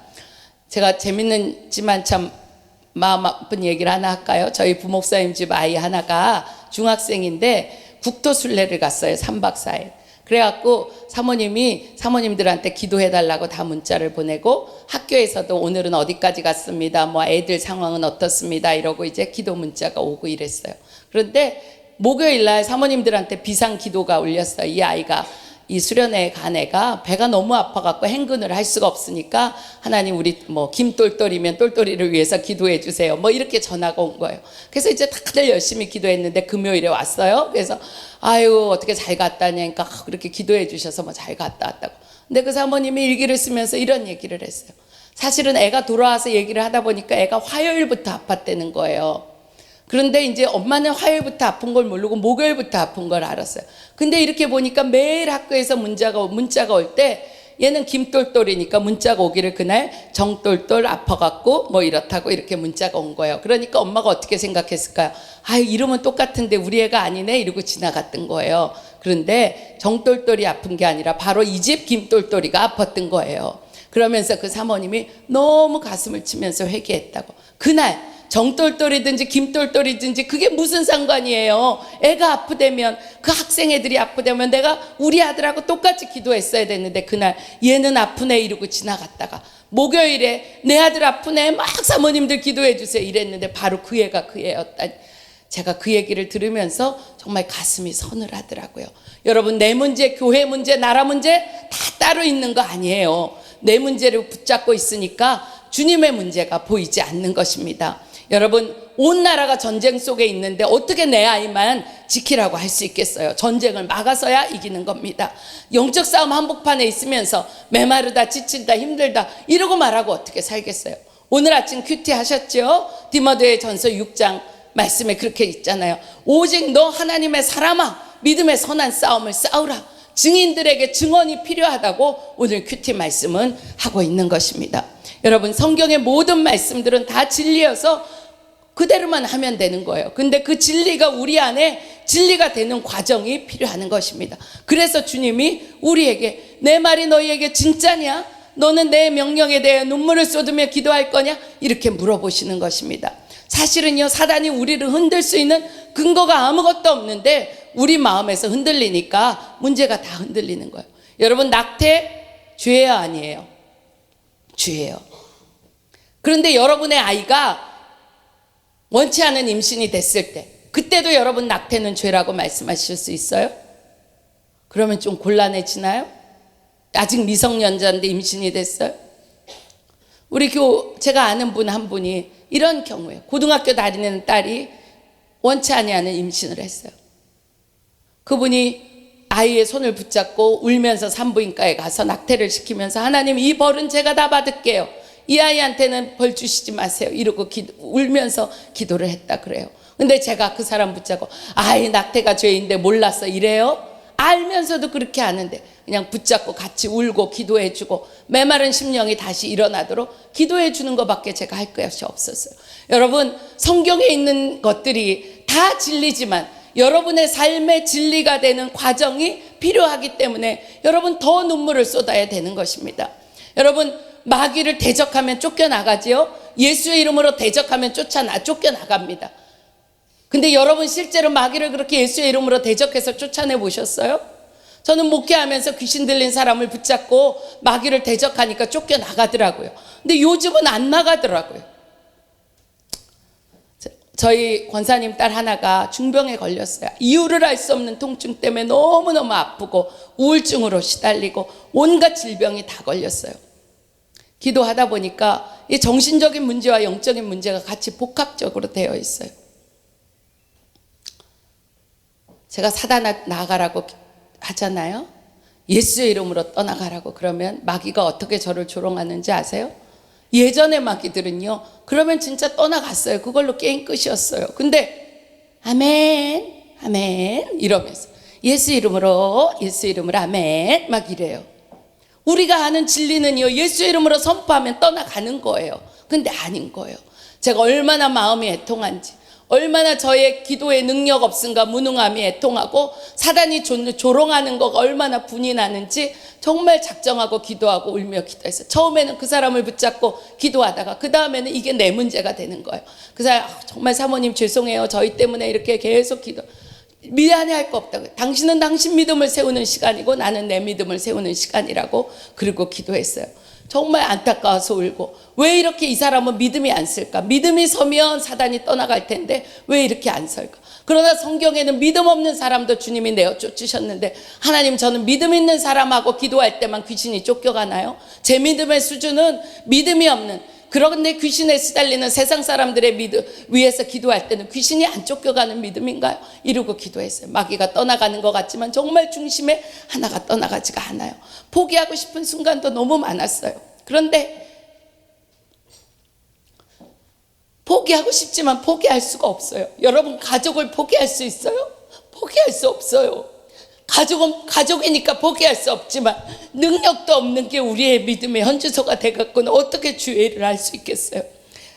제가 재밌는지만 참 마음 아픈 얘기를 하나 할까요? 저희 부목사님 집 아이 하나가 중학생인데 국토순례를 갔어요. 3박 4일. 그래갖고 사모님들한테 기도해달라고 다 문자를 보내고 학교에서도 오늘은 어디까지 갔습니다. 뭐 애들 상황은 어떻습니다. 이러고 이제 기도 문자가 오고 이랬어요. 그런데 목요일 날 사모님들한테 비상 기도가 울렸어요. 이 아이가 이 수련회 간 애가 배가 너무 아파갖고 행군을 할 수가 없으니까 하나님 우리 뭐 김똘똘이면 똘똘이를 위해서 기도해 주세요. 뭐 이렇게 전화가 온 거예요. 그래서 이제 다들 열심히 기도했는데 금요일에 왔어요. 그래서 아유 어떻게 잘 갔다 하냐니까 그렇게 기도해 주셔서 뭐 잘 갔다 왔다고. 근데 그 사모님이 일기를 쓰면서 이런 얘기를 했어요. 사실은 애가 돌아와서 얘기를 하다 보니까 애가 화요일부터 아팠다는 거예요. 그런데 이제 엄마는 화요일부터 아픈 걸 모르고 목요일부터 아픈 걸 알았어요. 근데 이렇게 보니까 매일 학교에서 문자가 올 때 얘는 김똘똘이니까 문자가 오기를 그날 정똘똘 아파갖고 뭐 이렇다고 이렇게 문자가 온 거예요. 그러니까 엄마가 어떻게 생각했을까요? 이름은 똑같은데 우리 애가 아니네 이러고 지나갔던 거예요. 그런데 정똘똘이 아픈 게 아니라 바로 이 집 김똘똘이가 아팠던 거예요. 그러면서 그 사모님이 너무 가슴을 치면서 회개했다고. 그날 정똘똘이든지 김똘똘이든지 그게 무슨 상관이에요. 애가 아프다면 그 학생 애들이 아프다면 내가 우리 아들하고 똑같이 기도했어야 됐는데 그날 얘는 아픈 애 이러고 지나갔다가 목요일에 내 아들 아픈 애 막 사모님들 기도해 주세요 이랬는데 바로 그 애가 그 애였다니. 제가 그 얘기를 들으면서 정말 가슴이 서늘하더라고요. 여러분, 내 문제, 교회 문제, 나라 문제 다 따로 있는 거 아니에요. 내 문제를 붙잡고 있으니까 주님의 문제가 보이지 않는 것입니다. 여러분, 온 나라가 전쟁 속에 있는데 어떻게 내 아이만 지키라고 할 수 있겠어요? 전쟁을 막아서야 이기는 겁니다. 영적 싸움 한복판에 있으면서 메마르다, 지친다, 힘들다 이러고 말하고 어떻게 살겠어요? 오늘 아침 큐티 하셨죠? 디모데 전서 6장 말씀에 그렇게 있잖아요. 오직 너 하나님의 사람아 믿음의 선한 싸움을 싸우라. 증인들에게 증언이 필요하다고 오늘 큐티 말씀은 하고 있는 것입니다. 여러분, 성경의 모든 말씀들은 다 진리여서 그대로만 하면 되는 거예요. 근데 그 진리가 우리 안에 진리가 되는 과정이 필요한 것입니다. 그래서 주님이 우리에게 내 말이 너희에게 진짜냐? 너는 내 명령에 대해 눈물을 쏟으며 기도할 거냐? 이렇게 물어보시는 것입니다. 사실은요, 사단이 우리를 흔들 수 있는 근거가 아무것도 없는데 우리 마음에서 흔들리니까 문제가 다 흔들리는 거예요. 여러분, 낙태 죄예요, 아니에요? 죄예요. 그런데 여러분의 아이가 원치 않은 임신이 됐을 때, 그때도 여러분 낙태는 죄라고 말씀하실 수 있어요? 그러면 좀 곤란해지나요? 아직 미성년자인데 임신이 됐어요? 제가 아는 분 한 분이 이런 경우에 고등학교 다니는 딸이 원치 아니하는 임신을 했어요. 그분이 아이의 손을 붙잡고 울면서 산부인과에 가서 낙태를 시키면서 하나님, 이 벌은 제가 다 받을게요. 이 아이한테는 벌 주시지 마세요. 이러고 울면서 기도를 했다 그래요. 근데 제가 그 사람 붙잡고 아이 낙태가 죄인데 몰랐어 이래요? 알면서도 그렇게 하는데 그냥 붙잡고 같이 울고 기도해주고 메마른 심령이 다시 일어나도록 기도해주는 것밖에 제가 할 것이 없었어요. 여러분, 성경에 있는 것들이 다 진리지만 여러분의 삶의 진리가 되는 과정이 필요하기 때문에 여러분 더 눈물을 쏟아야 되는 것입니다. 여러분, 마귀를 대적하면 쫓겨나가지요. 예수의 이름으로 대적하면 쫓겨나갑니다. 근데 여러분 실제로 마귀를 그렇게 예수의 이름으로 대적해서 쫓아내 보셨어요? 저는 목회하면서 귀신 들린 사람을 붙잡고 마귀를 대적하니까 쫓겨나가더라고요. 근데 요즘은 안 나가더라고요. 저희 권사님 딸 하나가 중병에 걸렸어요. 이유를 알 수 없는 통증 때문에 너무너무 아프고 우울증으로 시달리고 온갖 질병이 다 걸렸어요. 기도하다 보니까 이 정신적인 문제와 영적인 문제가 같이 복합적으로 되어 있어요. 제가 사단 나가라고 하잖아요. 예수의 이름으로 떠나가라고 그러면 마귀가 어떻게 저를 조롱하는지 아세요? 예전의 마귀들은요, 그러면 진짜 떠나갔어요. 그걸로 게임 끝이었어요. 근데 아멘 아멘 이러면서 예수 이름으로 아멘 막 이래요. 우리가 아는 진리는요, 예수 이름으로 선포하면 떠나가는 거예요. 근데 아닌 거예요. 제가 얼마나 마음이 애통한지, 얼마나 저의 기도에 능력 없음과 무능함이 애통하고 사단이 조롱하는 거가 얼마나 분이 나는지 정말 작정하고 기도하고 울며 기도했어요. 처음에는 그 사람을 붙잡고 기도하다가 그 다음에는 이게 내 문제가 되는 거예요. 그 사람, 정말 사모님 죄송해요. 저희 때문에 이렇게 계속 미안해할 거 없다고. 당신은 당신 믿음을 세우는 시간이고 나는 내 믿음을 세우는 시간이라고 그리고 기도했어요. 정말 안타까워서 울고, 왜 이렇게 이 사람은 믿음이 안 쓸까? 믿음이 서면 사단이 떠나갈 텐데 왜 이렇게 안 설까? 그러나 성경에는 믿음 없는 사람도 주님이 내어 쫓으셨는데, 하나님, 저는 믿음 있는 사람하고 기도할 때만 귀신이 쫓겨가나요? 제 믿음의 수준은 믿음이 없는, 그런데 귀신에 시달리는 세상 사람들의 믿음 위에서 기도할 때는 귀신이 안 쫓겨가는 믿음인가요? 이러고 기도했어요. 마귀가 떠나가는 것 같지만 정말 중심에 하나가 떠나가지가 않아요. 포기하고 싶은 순간도 너무 많았어요. 그런데 포기하고 싶지만 포기할 수가 없어요. 여러분, 가족을 포기할 수 있어요? 포기할 수 없어요. 가족은 가족이니까 포기할 수 없지만 능력도 없는 게 우리의 믿음의 현주소가 돼갖고는 어떻게 주의 일을 할 수 있겠어요?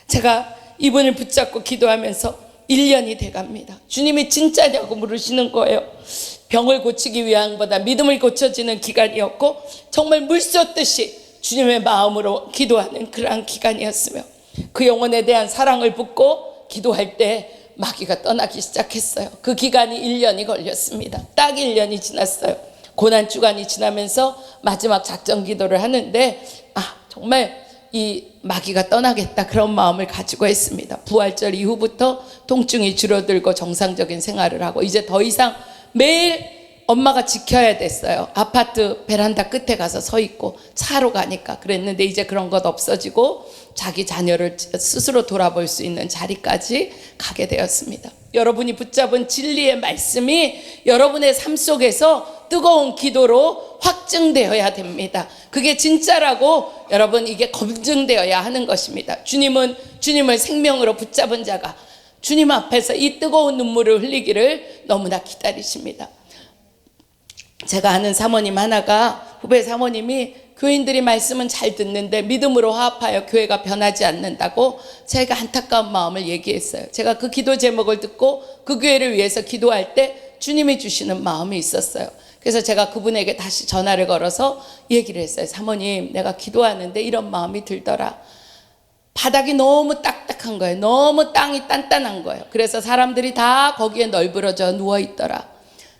제가 이분을 붙잡고 기도하면서 1년이 돼갑니다. 주님이 진짜냐고 물으시는 거예요. 병을 고치기 위함보다 믿음을 고쳐지는 기간이었고, 정말 물 쏟듯이 주님의 마음으로 기도하는 그러한 기간이었으며, 그 영혼에 대한 사랑을 붓고 기도할 때 마귀가 떠나기 시작했어요. 그 기간이 1년이 걸렸습니다. 딱 1년이 지났어요. 고난주간이 지나면서 마지막 작전 기도를 하는데, 정말 이 마귀가 떠나겠다 그런 마음을 가지고 했습니다. 부활절 이후부터 통증이 줄어들고 정상적인 생활을 하고, 이제 더 이상 매일 엄마가 지켜야 됐어요. 아파트 베란다 끝에 가서 서 있고 차로 가니까. 그랬는데 이제 그런 것 없어지고 자기 자녀를 스스로 돌아볼 수 있는 자리까지 가게 되었습니다. 여러분이 붙잡은 진리의 말씀이 여러분의 삶 속에서 뜨거운 기도로 확증되어야 됩니다. 그게 진짜라고 여러분, 이게 검증되어야 하는 것입니다. 주님을 생명으로 붙잡은 자가 주님 앞에서 이 뜨거운 눈물을 흘리기를 너무나 기다리십니다. 제가 아는 사모님 하나가, 후배 사모님이 교인들이 말씀은 잘 듣는데 믿음으로 화합하여 교회가 변하지 않는다고 제가 안타까운 마음을 얘기했어요. 제가 그 기도 제목을 듣고 그 교회를 위해서 기도할 때 주님이 주시는 마음이 있었어요. 그래서 제가 그분에게 다시 전화를 걸어서 얘기를 했어요. 사모님, 내가 기도하는데 이런 마음이 들더라. 바닥이 너무 딱딱한 거예요. 너무 땅이 단단한 거예요. 그래서 사람들이 다 거기에 널브러져 누워있더라.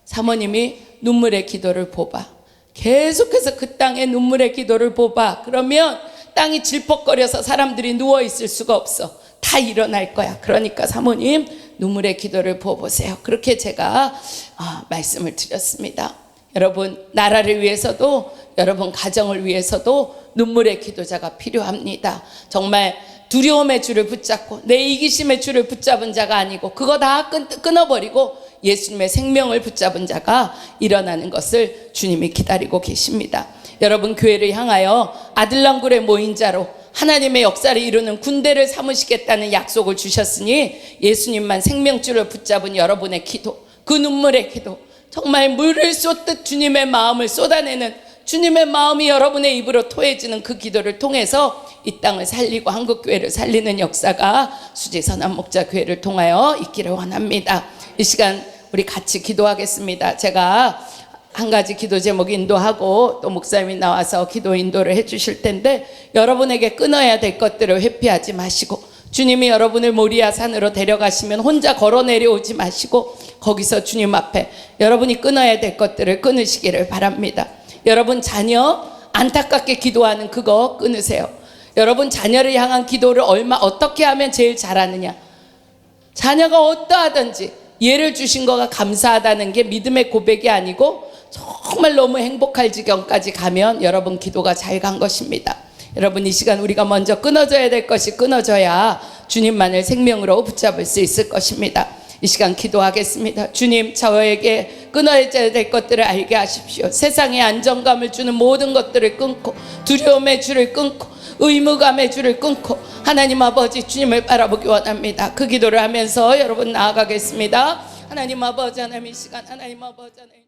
사모님이 눈물의 기도를 보봐. 계속해서 그 땅에 눈물의 기도를 보봐. 그러면 땅이 질퍽거려서 사람들이 누워있을 수가 없어. 다 일어날 거야. 그러니까 사모님 눈물의 기도를 보보세요. 그렇게 제가 말씀을 드렸습니다. 여러분, 나라를 위해서도 여러분 가정을 위해서도 눈물의 기도자가 필요합니다. 정말 두려움의 줄을 붙잡고 내 이기심의 줄을 붙잡은 자가 아니고 그거 다 끊어버리고 예수님의 생명을 붙잡은 자가 일어나는 것을 주님이 기다리고 계십니다. 여러분, 교회를 향하여 아들랑굴에 모인 자로 하나님의 역사를 이루는 군대를 삼으시겠다는 약속을 주셨으니 예수님만 생명줄을 붙잡은 여러분의 기도, 그 눈물의 기도, 정말 물을 쏟듯 주님의 마음을 쏟아내는 주님의 마음이 여러분의 입으로 토해지는 그 기도를 통해서 이 땅을 살리고 한국교회를 살리는 역사가 수지선한 목자교회를 통하여 있기를 원합니다. 이 시간 우리 같이 기도하겠습니다. 제가 한 가지 기도 제목 인도하고 또 목사님이 나와서 기도 인도를 해주실 텐데, 여러분에게 끊어야 될 것들을 회피하지 마시고 주님이 여러분을 모리아 산으로 데려가시면 혼자 걸어 내려오지 마시고 거기서 주님 앞에 여러분이 끊어야 될 것들을 끊으시기를 바랍니다. 여러분 자녀 안타깝게 기도하는 그거 끊으세요. 여러분 자녀를 향한 기도를 어떻게 하면 제일 잘하느냐, 자녀가 어떠하든지 예를 주신 거가 감사하다는 게 믿음의 고백이 아니고 정말 너무 행복할 지경까지 가면 여러분 기도가 잘 간 것입니다. 여러분, 이 시간 우리가 먼저 끊어져야 될 것이 끊어져야 주님만을 생명으로 붙잡을 수 있을 것입니다. 이 시간 기도하겠습니다. 주님, 저에게 끊어야 될 것들을 알게 하십시오. 세상에 안정감을 주는 모든 것들을 끊고 두려움의 줄을 끊고 의무감의 줄을 끊고 하나님 아버지 주님을 바라보기 원합니다. 그 기도를 하면서 여러분 나아가겠습니다. 하나님 아버지, 하나님 이 시간 하나님 아버지 하나님